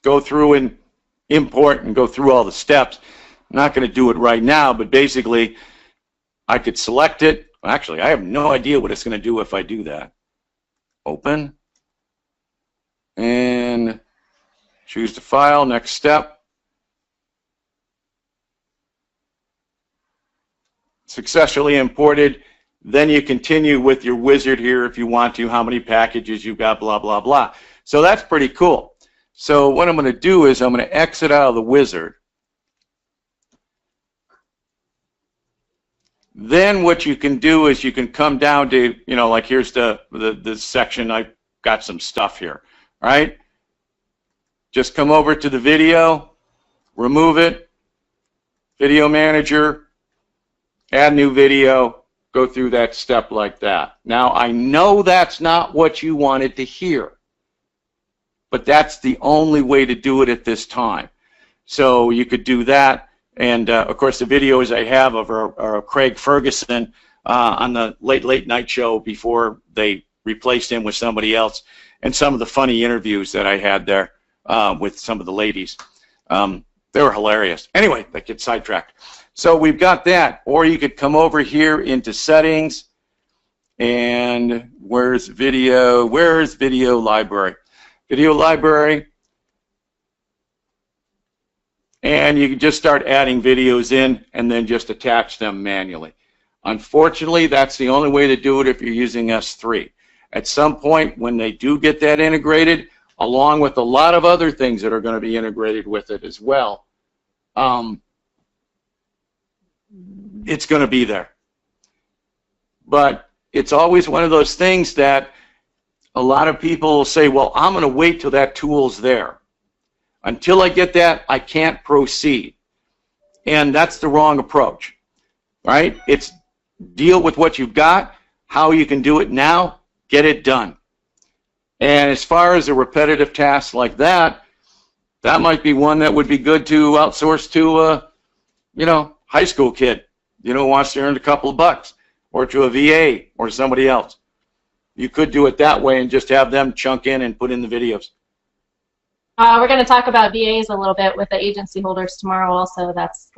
go through and import and go through all the steps. I'm not going to do it right now, but basically I could select it. Actually, I have no idea what it's going to do if I do that. Open. And choose the file, next step. Successfully imported. Then you continue with your wizard here if you want to, how many packages you've got, blah, blah, blah. So that's pretty cool. So what I'm going to do is I'm going to exit out of the wizard. Then what you can do is you can come down to, like here's the section, I've got some stuff here. Right? Just come over to the video, remove it, video manager, add new video, go through that step like that. Now, I know that's not what you wanted to hear, but that's the only way to do it at this time. So you could do that, and of course the videos I have of Craig Ferguson on the Late Night Show before they replaced him with somebody else, and some of the funny interviews that I had there with some of the ladies. They were hilarious. Anyway, that gets sidetracked. So we've got that. Or you could come over here into settings, and where's video? Where's video library? Video library. And you can just start adding videos in and then just attach them manually. Unfortunately, that's the only way to do it if you're using S3. At some point, when they do get that integrated, along with a lot of other things that are going to be integrated with it as well, it's going to be there. But it's always one of those things that a lot of people will say, well, I'm going to wait till that tool's there. Until I get that, I can't proceed. And that's the wrong approach, right? It's deal with what you've got, how you can do it now, get it done. And as far as a repetitive task like that, that might be one that would be good to outsource to a, high school kid, who wants to earn a couple of bucks, or to a VA or somebody else. You could do it that way and just have them chunk in and put in the videos. We're going to talk about VAs a little bit with the agency holders tomorrow also. That's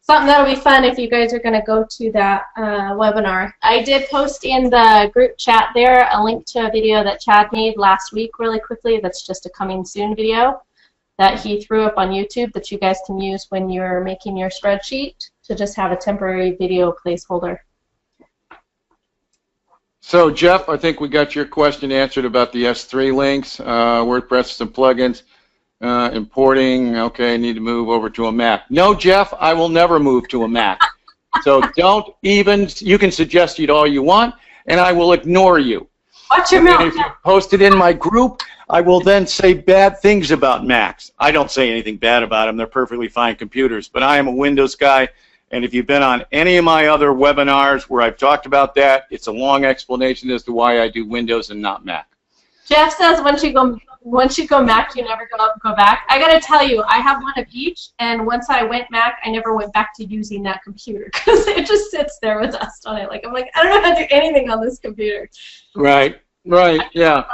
something that'll be fun if you guys are going to go to that webinar. I did post in the group chat there a link to a video that Chad made last week really quickly. That's just a coming soon video that he threw up on YouTube that you guys can use when you're making your spreadsheet to just have a temporary video placeholder. So Jeff, I think we got your question answered about the S3 links, WordPress and plugins, importing. Okay, I need to move over to a Mac. No, Jeff, I will never move to a Mac. So don't even, you can suggest it all you want, and I will ignore you. Watch your mouth. If you post it in my group, I will then say bad things about Macs. I don't say anything bad about them. They're perfectly fine computers. But I am a Windows guy, and if you've been on any of my other webinars where I've talked about that, it's a long explanation as to why I do Windows and not Mac. Jeff says once you go Mac, you never go back. I gotta tell you, I have one of each, and once I went Mac, I never went back to using that computer because it just sits there with dust on it. Like I'm like, I don't know how to do anything on this computer. Right, yeah.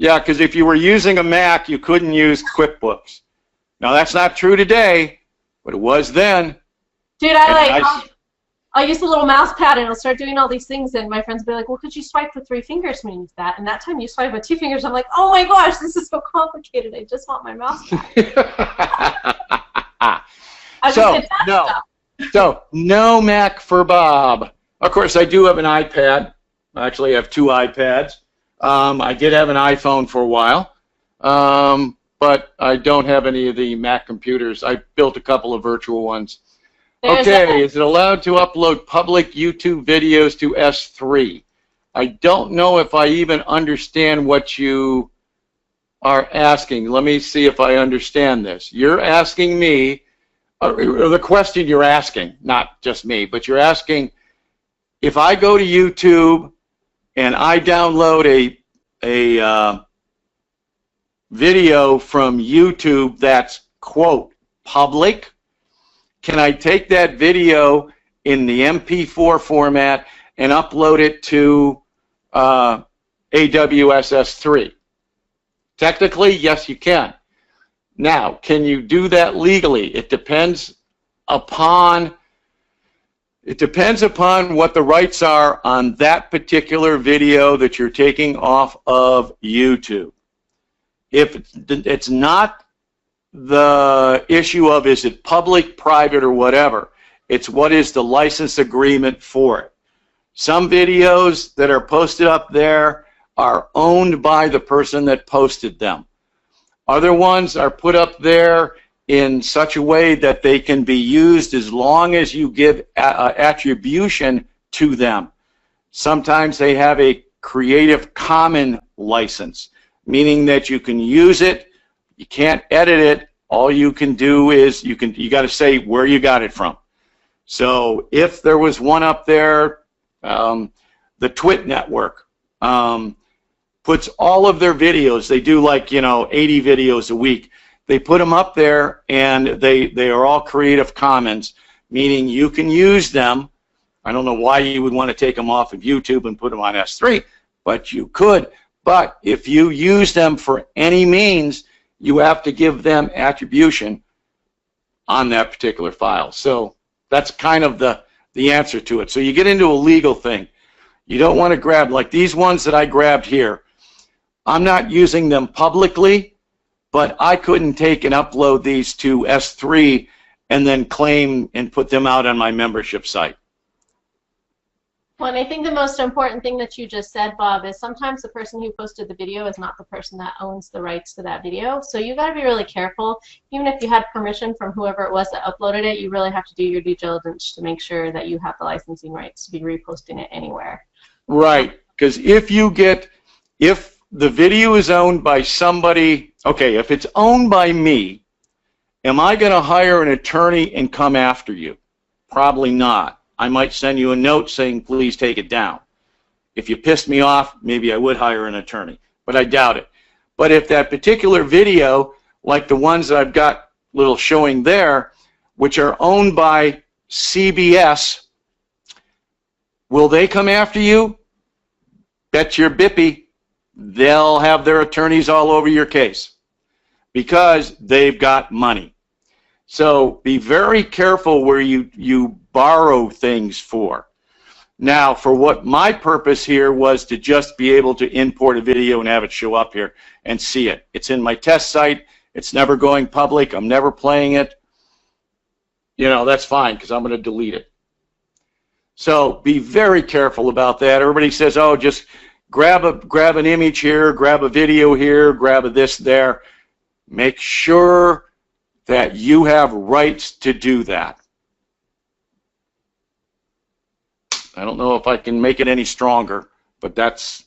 Yeah, because if you were using a Mac, you couldn't use QuickBooks. Now that's not true today, but it was then. Dude, I'll use the little mouse pad and it'll start doing all these things, and my friends will be like, well, could you swipe with 3 fingers when you use that? And that time you swipe with 2 fingers, I'm like, oh my gosh, this is so complicated. I just want my mouse pad. So no Mac for Bob. Of course, I do have an iPad. Actually, I have 2 iPads. I did have an iPhone for a while, but I don't have any of the Mac computers. I built a couple of virtual ones. Okay, is it allowed to upload public YouTube videos to S3? I don't know if I even understand what you are asking. Let me see if I understand this. You're asking me, the question you're asking, not just me, but you're asking if I go to YouTube and I download a video from YouTube that's, quote, public, can I take that video in the MP4 format and upload it to AWS S3? Technically, yes, you can. Now, can you do that legally? It depends upon what the rights are on that particular video that you're taking off of YouTube. If it's not the issue of is it public, private, or whatever, it's what is the license agreement for it. Some videos that are posted up there are owned by the person that posted them. Other ones are put up there in such a way that they can be used as long as you give attribution to them. Sometimes they have a Creative Commons license, meaning that you can use it, you can't edit it, all you can do is you got to say where you got it from. So if there was one up there, the Twit Network puts all of their videos, they do like 80 videos a week, they put them up there and they are all Creative Commons, meaning you can use them. I don't know why you would want to take them off of YouTube and put them on S3, but you could. But if you use them for any means, you have to give them attribution on that particular file. So that's kind of the answer to it. So you get into a legal thing. You don't want to grab, like these ones that I grabbed here. I'm not using them publicly, but I couldn't take and upload these to S3 and then claim and put them out on my membership site. Well, and I think the most important thing that you just said, Bob, is sometimes the person who posted the video is not the person that owns the rights to that video. So you got to be really careful. Even if you had permission from whoever it was that uploaded it, you really have to do your due diligence to make sure that you have the licensing rights to be reposting it anywhere. Right, because if the video is owned by somebody, okay, if it's owned by me, am I going to hire an attorney and come after you? Probably not. I might send you a note saying, please take it down. If you pissed me off, maybe I would hire an attorney, but I doubt it. But if that particular video, like the ones that I've got little showing there, which are owned by CBS, will they come after you? Bet your bippy they'll have their attorneys all over your case because they've got money. So be very careful where you borrow things for. Now, for what my purpose here was to just be able to import a video and have it show up here and see it. It's in my test site. it's never going public, I'm never playing it, you know, that's fine because I'm going to delete it. So be very careful about that. Everybody says, oh, just grab an image here, grab a video here, grab a this there. Make sure that you have rights to do that. I don't know if I can make it any stronger, but that's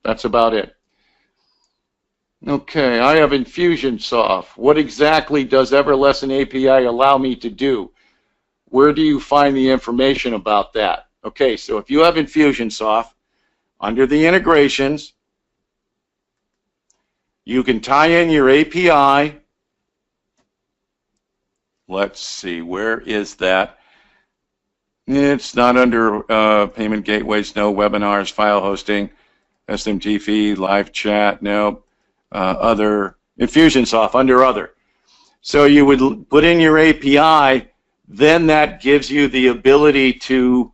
about it. Okay, I have Infusionsoft. What exactly does Everlesson API allow me to do? Where do you find the information about that? Okay, so if you have Infusionsoft, under the integrations, you can tie in your API. Let's see, where is that? It's not under payment gateways, no, webinars, file hosting, SMTP, live chat, no, other, Infusionsoft, under other. So you would put in your API, then that gives you the ability to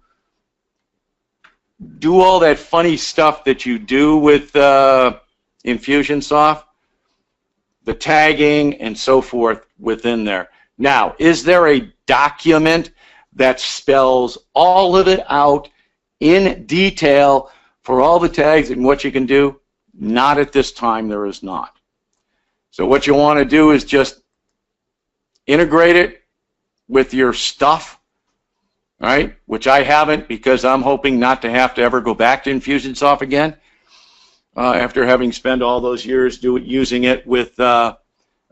do all that funny stuff that you do with Infusionsoft, the tagging and so forth within there. Now, is there a document that spells all of it out in detail for all the tags and what you can do? Not at this time, there is not. So what you want to do is just integrate it with your stuff, right? Which I haven't, because I'm hoping not to have to ever go back to Infusionsoft again after having spent all those years using it with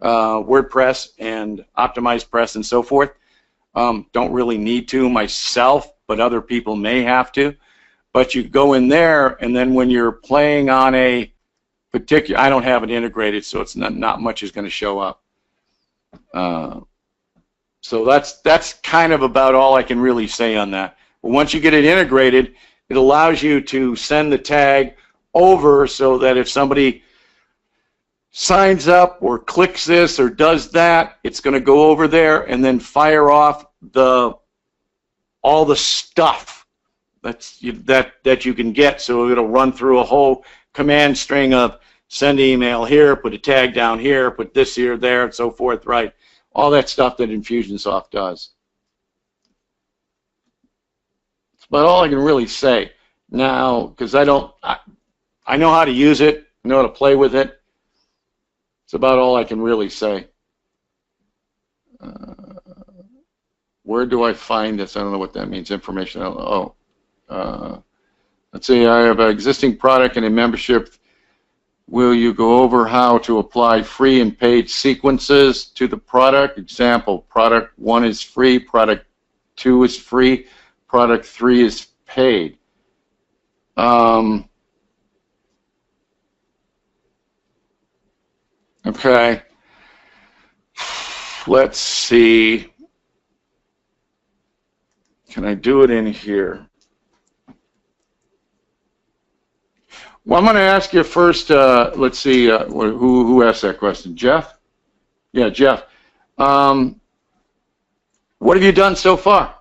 WordPress and Optimized Press and so forth. Don't really need to myself, but other people may have to. But you go in there, and then when you're playing on a particular, I don't have it integrated, so it's not much is going to show up. So that's kind of about all I can really say on that. But once you get it integrated, it allows you to send the tag over so that if somebody signs up or clicks this or does that, it's going to go over there and then fire off all the stuff that you can get. So it'll run through a whole command string of send email here, put a tag down here, put this here, there, and so forth, right? All that stuff that Infusionsoft does. That's about all I can really say now, because I know how to use it, I know how to play with it. It's about all I can really say. Where do I find this? I don't know what that means. Information. Oh, let's see. I have an existing product and a membership. Will you go over how to apply free and paid sequences to the product? Example, product 1 is free, product 2 is free, product 3 is paid. Okay. Let's see. Can I do it in here? Well, I'm going to ask you first, let's see, who asked that question? Jeff? Yeah, Jeff. What have you done so far?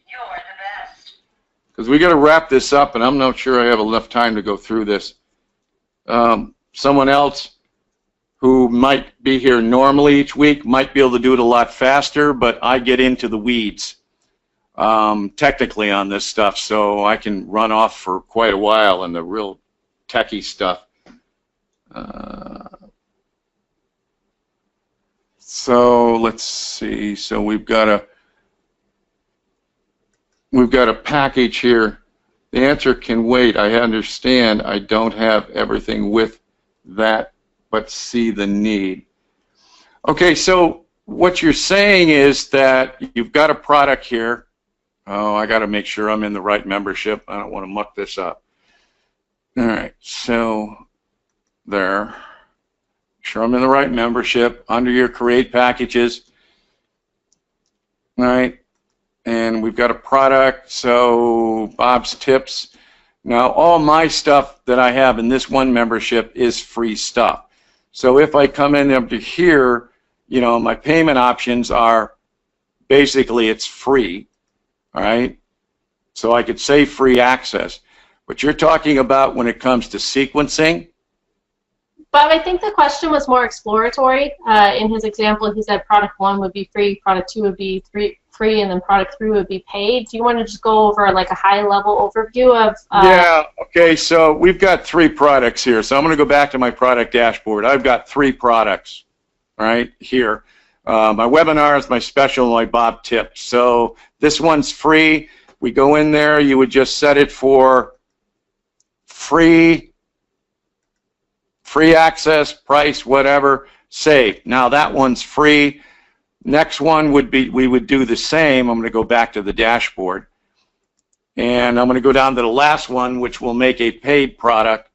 You're the best. Because we got to wrap this up, and I'm not sure I have enough time to go through this. Someone else who might be here normally each week might be able to do it a lot faster, but I get into the weeds technically on this stuff, so I can run off for quite a while in the real techie stuff. So let's see. So we've got a package here. The answer can wait. I understand. I don't have everything with that, but see the need. Okay, so what you're saying is that you've got a product here. Oh, I got to make sure I'm in the right membership. I don't want to muck this up. All right, so there. Make sure I'm in the right membership under your create packages. All right, and we've got a product, so Bob's Tips. Now, all my stuff that I have in this one membership is free stuff. So if I come in up to here, you know, my payment options are basically it's free, all right? So I could say free access. But you're talking about when it comes to sequencing. Bob, I think the question was more exploratory. In his example, he said product 1 would be free, product 2 would be free, and then product 3 would be paid. Do you want to just go over like a high-level overview of? Yeah. Okay. So we've got 3 products here. So I'm going to go back to my product dashboard. I've got 3 products right here. My webinars, my special, and my Bob tips. So this one's free. We go in there. You would just set it for free access, price, whatever, save. Now that one's free. Next one would be, we would do the same. I'm going to go back to the dashboard. And I'm going to go down to the last one, which will make a paid product.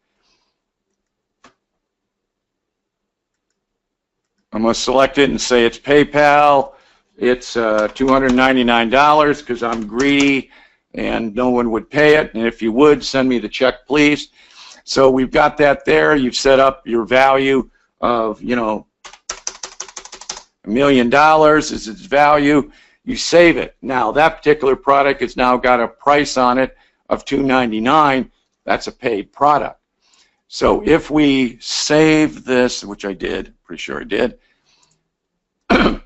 I'm going to select it and say it's PayPal. It's $299 because I'm greedy and no one would pay it. And if you would, send me the check, please. So we've got that there. You've set up your value of, you know, $1 million is its value. You save it. Now that particular product has now got a price on it of $299. That's a paid product. So if we save this, which I did, pretty sure I did, and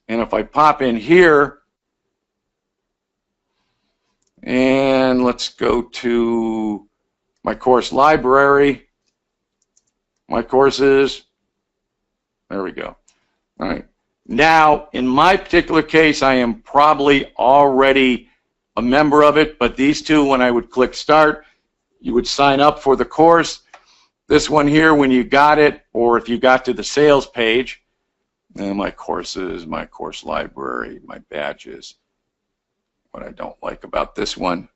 if I pop in here, and let's go to my course library, my courses, there we go. All right. Now, in my particular case, I am probably already a member of it, but these two, when I would click start, you would sign up for the course. This one here, when you got it, or if you got to the sales page, and my courses, my course library, my badges, what I don't like about this one.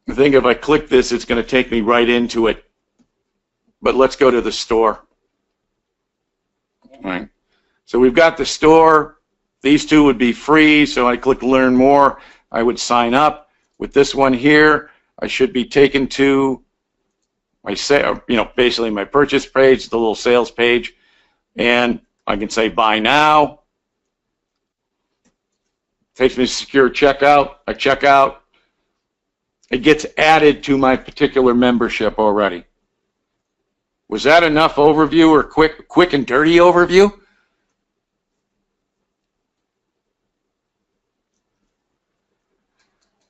I think if I click this, it's going to take me right into it. But let's go to the store. All right. So we've got the store. These two would be free, so I click Learn More. I would sign up. With this one here, I should be taken to my sale, you know, basically my purchase page, the little sales page, and I can say Buy Now. Takes me to secure checkout. I check out. It gets added to my particular membership already. Was that enough overview or quick and dirty overview?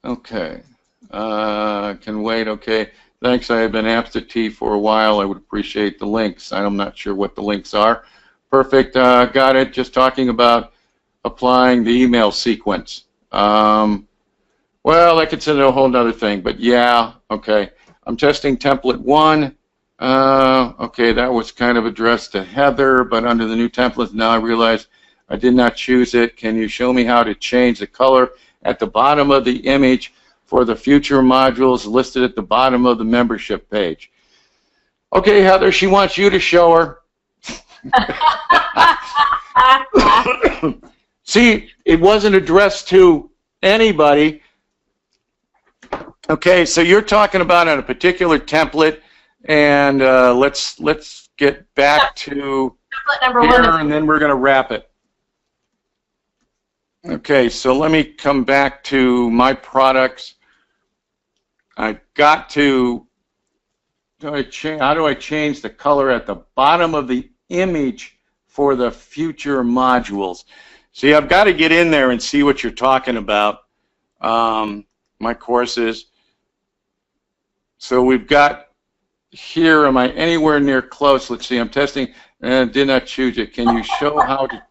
Okay. Can wait. Okay. Thanks. I have been absentee for a while. I would appreciate the links. I'm not sure what the links are. Perfect. Got it. Just talking about applying the email sequence. Well, that gets into a whole nother thing, but yeah, okay. I'm testing template 1. Okay, that was kind of addressed to Heather, but under the new template, now I realize I did not choose it. Can you show me how to change the color at the bottom of the image for the future modules listed at the bottom of the membership page? Okay, Heather, she wants you to show her. See, it wasn't addressed to anybody. Okay, so you're talking about on a particular template, and let's get back to template number here, 1, and then we're going to wrap it. Okay, so let me come back to my products. I got to, how do I change the color at the bottom of the image for the future modules? See, I've got to get in there and see what you're talking about. My courses. So we've got here, am I anywhere near close? Let's see, I'm testing, and did not choose it. Can you show how to?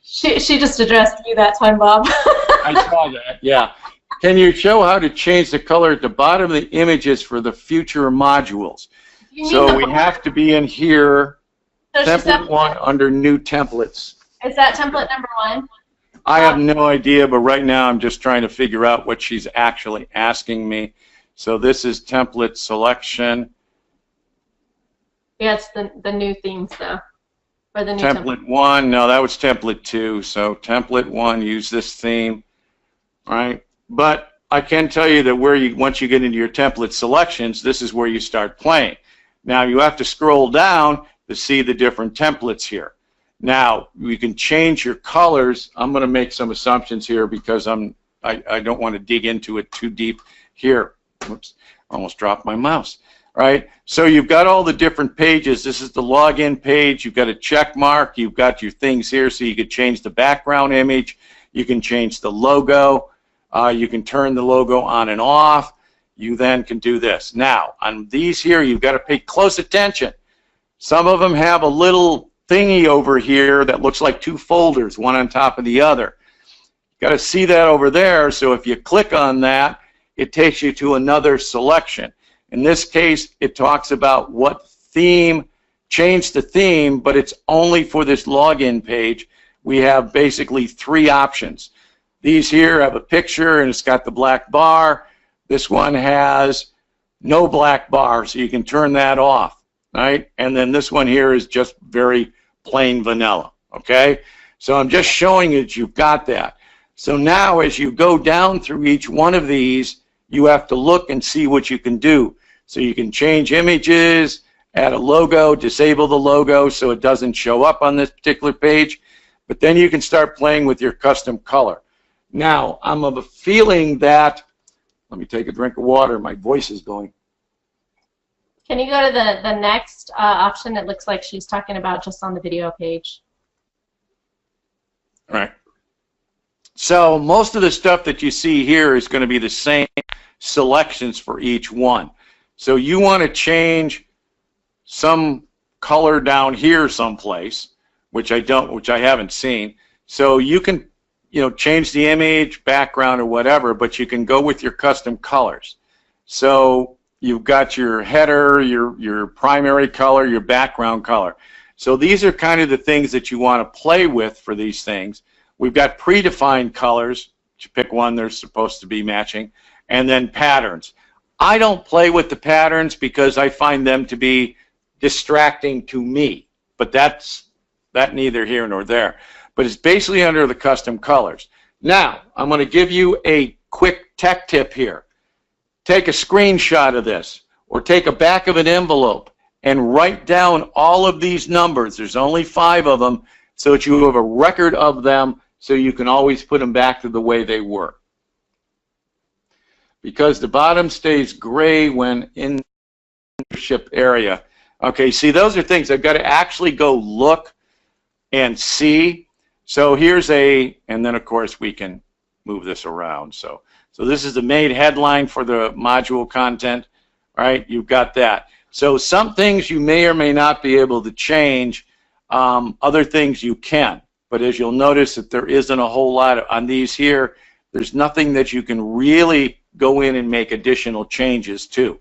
She just addressed you that time, Bob. I saw that, yeah. Can you show how to change the color at the bottom of the images for the future modules? So we have to be in here, template 1 under new templates. Is that template number 1? I have no idea, but right now I'm just trying to figure out what she's actually asking me. So this is template selection. Yeah, it's the new themes though. Or the new template 1, no, that was template 2. So template 1, use this theme. All right. But I can tell you that once you get into your template selections, this is where you start playing. Now you have to scroll down to see the different templates here. Now you can change your colors. I'm going to make some assumptions here because I'm I don't want to dig into it too deep here. Whoops, almost dropped my mouse. Right? So you've got all the different pages. This is the login page. You've got a check mark. You've got your things here, so you could change the background image. You can change the logo. You can turn the logo on and off. You then can do this. Now, on these here, you've got to pay close attention. Some of them have a little thingy over here that looks like two folders, one on top of the other. You've got to see that over there, so if you click on that, it takes you to another selection. In this case, it talks about what theme, change the theme, but it's only for this login page. We have basically 3 options. These here have a picture and it's got the black bar. This one has no black bar, so you can turn that off, right? And then this one here is just very plain vanilla, okay? So I'm just showing you that you've got that. So now as you go down through each one of these, you have to look and see what you can do. So you can change images, add a logo, disable the logo so it doesn't show up on this particular page, but then you can start playing with your custom color. Now, I'm of a feeling that, let me take a drink of water, my voice is going. Can you go to the next option? It looks like she's talking about just on the video page. All right. So most of the stuff that you see here is going to be the same selections for each one. So you want to change some color down here someplace, which I haven't seen. So you can, change the image, background, or whatever, but you can go with your custom colors. So you've got your header, your primary color, your background color. So these are kind of the things that you want to play with for these things. We've got predefined colors. You pick one, they're supposed to be matching, and then patterns. I don't play with the patterns because I find them to be distracting to me, but that's neither here nor there. But it's basically under the custom colors. Now, I'm going to give you a quick tech tip here. Take a screenshot of this, or take a back of an envelope and write down all of these numbers. There's only 5 of them, so that you have a record of them so you can always put them back to the way they were. Because the bottom stays gray when in the membership area. Okay, see, those are things I've got to actually go look and see. So here's and then of course we can move this around. So this is the main headline for the module content, right? You've got that. So some things you may or may not be able to change. Other things you can. But as you'll notice that there isn't a whole lot on these here. There's nothing that you can really go in and make additional changes to.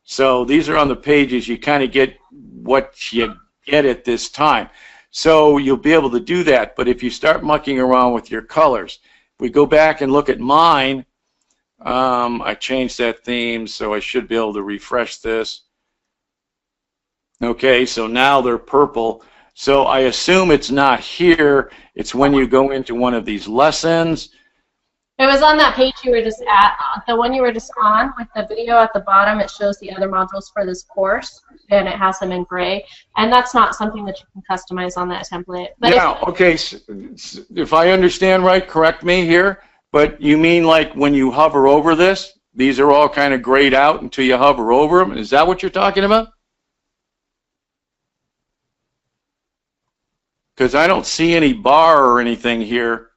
So these are on the pages. You kind of get what you get at this time. So you'll be able to do that. But if you start mucking around with your colors, if we go back and look at mine, I changed that theme, so I should be able to refresh this. Okay, so now they're purple. So I assume it's not here. It's when you go into one of these lessons. It was on that page you were just at, the one you were just on with the video at the bottom. It shows the other modules for this course, and it has them in gray. And that's not something that you can customize on that template. But yeah, okay, so if I understand right, correct me here, but you mean like when you hover over this, these are all kind of grayed out until you hover over them? Is that what you're talking about? Because I don't see any bar or anything here.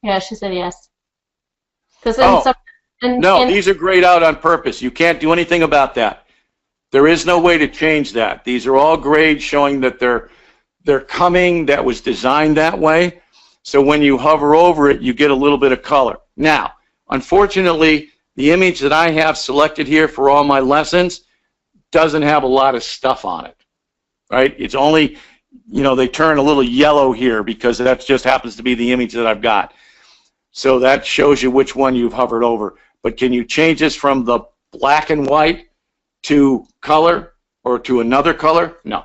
Yeah, she said yes. No, these are grayed out on purpose. You can't do anything about that. There is no way to change that. These are all grayed, showing that they're coming, that was designed that way. So when you hover over it, you get a little bit of color. Now, unfortunately, the image that I have selected here for all my lessons doesn't have a lot of stuff on it, right? It's only, they turn a little yellow here because that just happens to be the image that I've got. So that shows you which one you've hovered over. But can you change this from the black and white to color or to another color? No.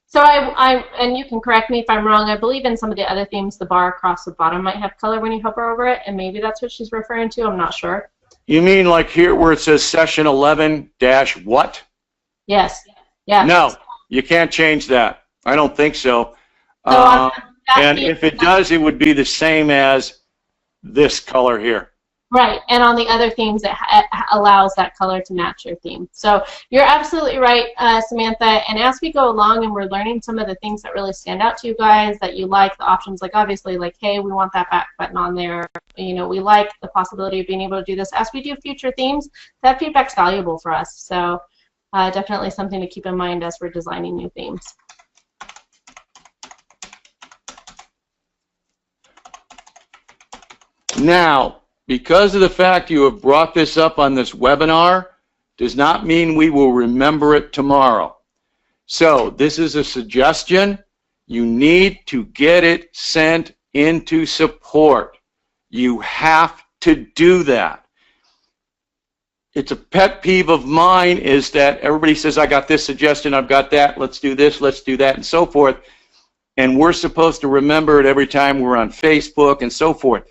So and you can correct me if I'm wrong, I believe in some of the other themes the bar across the bottom might have color when you hover over it, and maybe that's what she's referring to. I'm not sure. You mean like here where it says session 11-what? Yes. Yeah. No, you can't change that. I don't think so. So And if it does, it would be the same as this color here. Right, and on the other themes, it allows that color to match your theme. So you're absolutely right, Samantha. And as we go along and we're learning some of the things that really stand out to you guys, that you like, the options, like obviously, like, hey, we want that back button on there. You know, we like the possibility of being able to do this. As we do future themes, that feedback's valuable for us. So definitely something to keep in mind as we're designing new themes. Now, because of the fact you have brought this up on this webinar, does not mean we will remember it tomorrow. So this is a suggestion. You need to get it sent into support. You have to do that. It's a pet peeve of mine is that everybody says, I got this suggestion, I've got that, let's do this, let's do that, and so forth. And we're supposed to remember it every time we're on Facebook and so forth.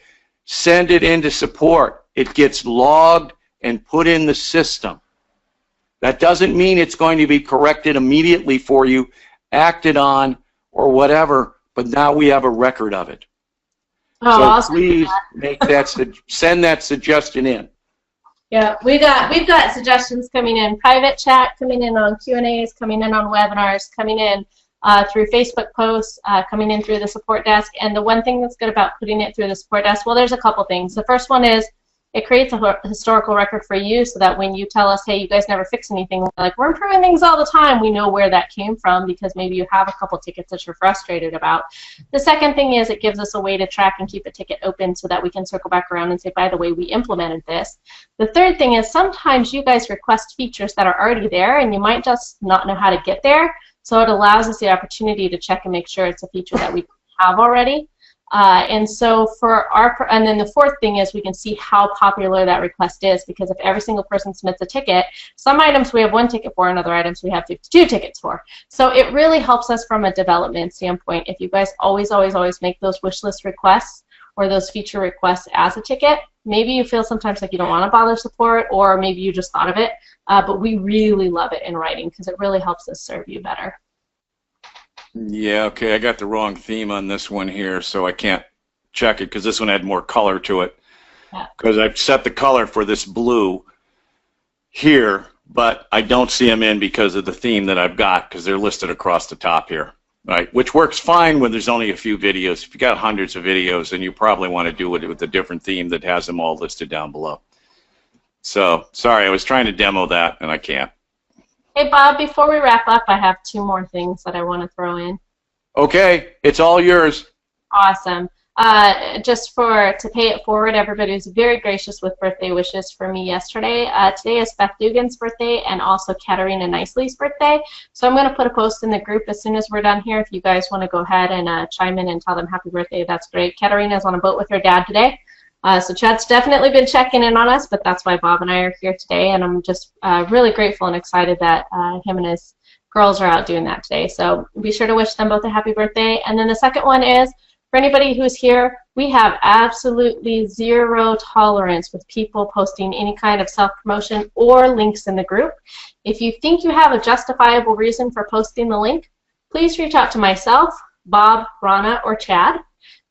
Send it into support. It gets logged and put in the system. That doesn't mean it's going to be corrected immediately for you, acted on, or whatever, but now we have a record of it. Oh, so please make that send that suggestion in. Yeah, we've got suggestions coming in private chat, coming in on Q&As, coming in on webinars, coming in through Facebook posts, coming in through the support desk. And the one thing that's good about putting it through the support desk, well, there's a couple things. The first one is it creates a historical record for you so that when you tell us, hey, you guys never fix anything, we're like, we're improving things all the time, we know where that came from because maybe you have a couple tickets that you're frustrated about. The second thing is it gives us a way to track and keep a ticket open so that we can circle back around and say, by the way, we implemented this. The third thing is sometimes you guys request features that are already there and you might just not know how to get there. So it allows us the opportunity to check and make sure it's a feature that we have already. And so for our, and then the fourth thing is we can see how popular that request is, because if every single person submits a ticket, some items we have 1 ticket for and other items we have 52 tickets for. So it really helps us from a development standpoint. If you guys always make those wish list requests or those feature requests as a ticket, maybe you feel sometimes like you don't want to bother support, or maybe you just thought of it, but we really love it in writing because it really helps us serve you better. Yeah, okay, I got the wrong theme on this one here, so I can't check it because this one had more color to it. Because I've set the color for this blue here, but I don't see them in because of the theme that I've got, because they're listed across the top here, right? Which works fine when there's only a few videos. If you got hundreds of videos, then you probably want to do it with a different theme that has them all listed down below. So, sorry, I was trying to demo that, and I can't. Hey, Bob, before we wrap up, I have 2 more things that I want to throw in. Okay, it's all yours. Awesome. Just to pay it forward, everybody was very gracious with birthday wishes for me yesterday. Today is Beth Dugan's birthday and also Katerina Nicely's birthday. So I'm going to put a post in the group as soon as we're done here. If you guys want to go ahead and chime in and tell them happy birthday, that's great. Katerina's on a boat with her dad today. So Chad's definitely been checking in on us, but that's why Bob and I are here today, and I'm just really grateful and excited that him and his girls are out doing that today. So be sure to wish them both a happy birthday. And then the second one is, for anybody who's here, we have absolutely 0 tolerance with people posting any kind of self-promotion or links in the group. If you think you have a justifiable reason for posting the link, please reach out to myself, Bob, Rana, or Chad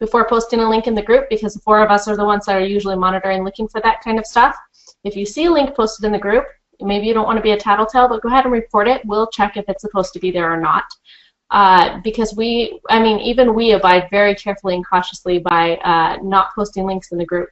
before posting a link in the group, because the 4 of us are the ones that are usually monitoring, looking for that kind of stuff. If you see a link posted in the group, maybe you don't want to be a tattletale, but go ahead and report it. We'll check if it's supposed to be there or not. Because even we abide very carefully and cautiously by not posting links in the group.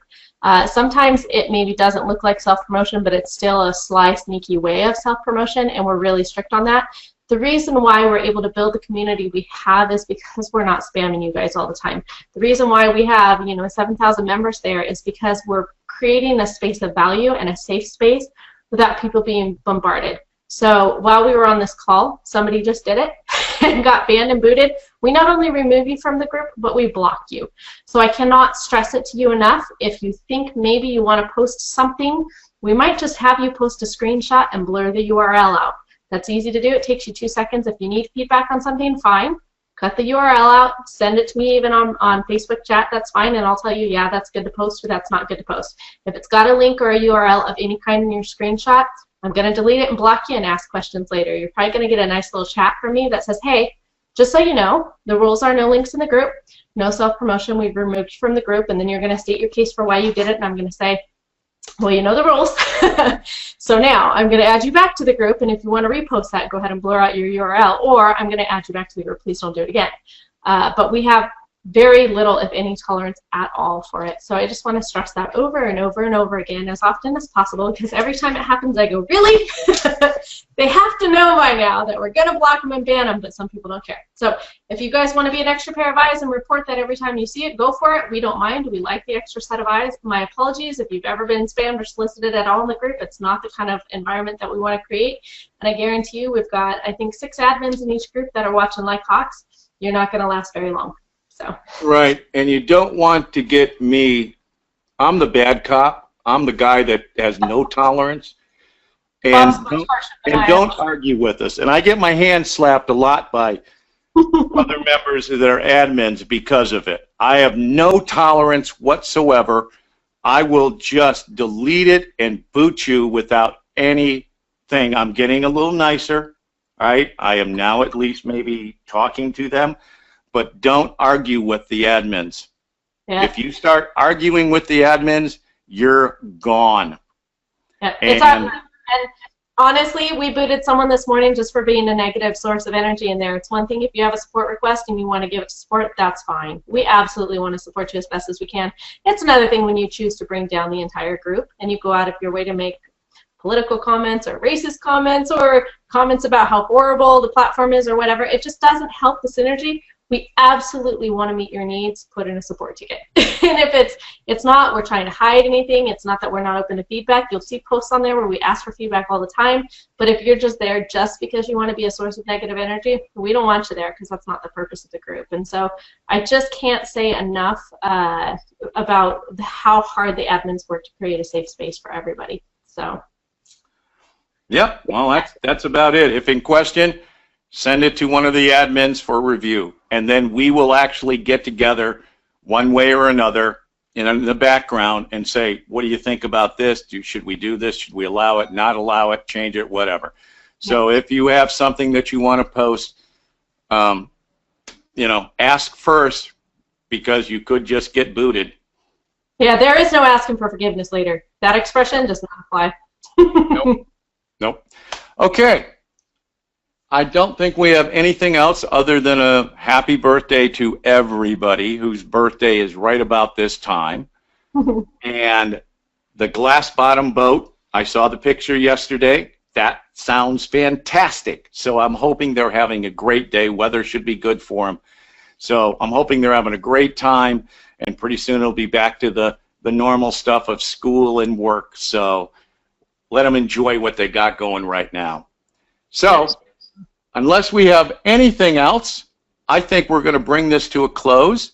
Sometimes it maybe doesn't look like self-promotion, but it's still a sly, sneaky way of self-promotion, and we're really strict on that. The reason why we're able to build the community we have is because we're not spamming you guys all the time. The reason why we have 7,000 members there is because we're creating a space of value and a safe space without people being bombarded. So while we were on this call, somebody just did it and got banned and booted. We not only remove you from the group, but we block you. So I cannot stress it to you enough. If you think maybe you want to post something, we might just have you post a screenshot and blur the URL out. That's easy to do. It takes you 2 seconds. If you need feedback on something, fine. Cut the URL out, send it to me even on Facebook chat, that's fine, and I'll tell you, yeah, that's good to post or that's not good to post. If it's got a link or a URL of any kind in your screenshot, I'm going to delete it and block you and ask questions later. You're probably going to get a nice little chat from me that says, hey, just so you know, the rules are no links in the group, no self-promotion. We've removed from the group, and then you're going to state your case for why you did it, and I'm going to say, well, you know the rules. So now I'm going to add you back to the group, and if you want to repost that, go ahead and blur out your URL, or I'm going to add you back to the group. Please don't do it again. But we have very little, if any, tolerance at all for it. So I just want to stress that over and over and over again as often as possible, because every time it happens, I go, really? They have to know by now that we're going to block them and ban them, but some people don't care. So if you guys want to be an extra pair of eyes and report that every time you see it, go for it. We don't mind. We like the extra set of eyes. My apologies if you've ever been spammed or solicited at all in the group. It's not the kind of environment that we want to create. And I guarantee you, we've got, I think, 6 admins in each group that are watching like hawks. You're not going to last very long. So. Right, and you don't want to get me, I'm the bad cop, I'm the guy that has no tolerance, and don't argue with us. And I get my hand slapped a lot by other members that are admins because of it. I have no tolerance whatsoever. I will just delete it and boot you without anything. I'm getting a little nicer, right? I am now at least maybe talking to them. But don't argue with the admins. Yeah. If you start arguing with the admins, you're gone. Yeah. And honestly, we booted someone this morning just for being a negative source of energy in there. It's one thing if you have a support request and you want to give it support, that's fine. We absolutely want to support you as best as we can. It's another thing when you choose to bring down the entire group and you go out of your way to make political comments or racist comments or comments about how horrible the platform is or whatever. It just doesn't help the synergy. We absolutely want to meet your needs, put in a support ticket. And if it's not, we're trying to hide anything. It's not that we're not open to feedback. You'll see posts on there where we ask for feedback all the time. But if you're just there just because you want to be a source of negative energy, we don't want you there because that's not the purpose of the group. And so I just can't say enough about how hard the admins work to create a safe space for everybody. So. Yep, well, that's about it. If in question, send it to one of the admins for review, and then we will actually get together one way or another in the background and say, what do you think about this? Should we do this? Should we allow it, not allow it, change it, whatever. So if you have something that you want to post, you know, ask first because you could just get booted. Yeah, there is no asking for forgiveness later. That expression does not apply. Nope. Nope. Okay. I don't think we have anything else other than a happy birthday to everybody whose birthday is right about this time. And the glass bottom boat, I saw the picture yesterday. That sounds fantastic. So I'm hoping they're having a great day. Weather should be good for them. So I'm hoping they're having a great time, and pretty soon it'll be back to the normal stuff of school and work. So let them enjoy what they got going right now. So unless we have anything else, I think we're going to bring this to a close,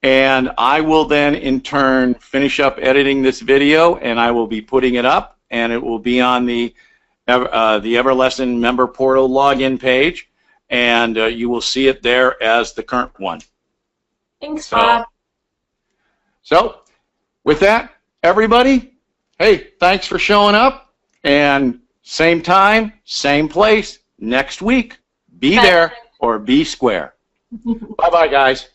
and I will then in turn finish up editing this video, and I will be putting it up, and it will be on the Everlesson member portal login page, and you will see it there as the current one. Thanks, Bob. So with that, everybody, hey, thanks for showing up, and same time, same place next week. Be there or be square. Bye-bye, guys.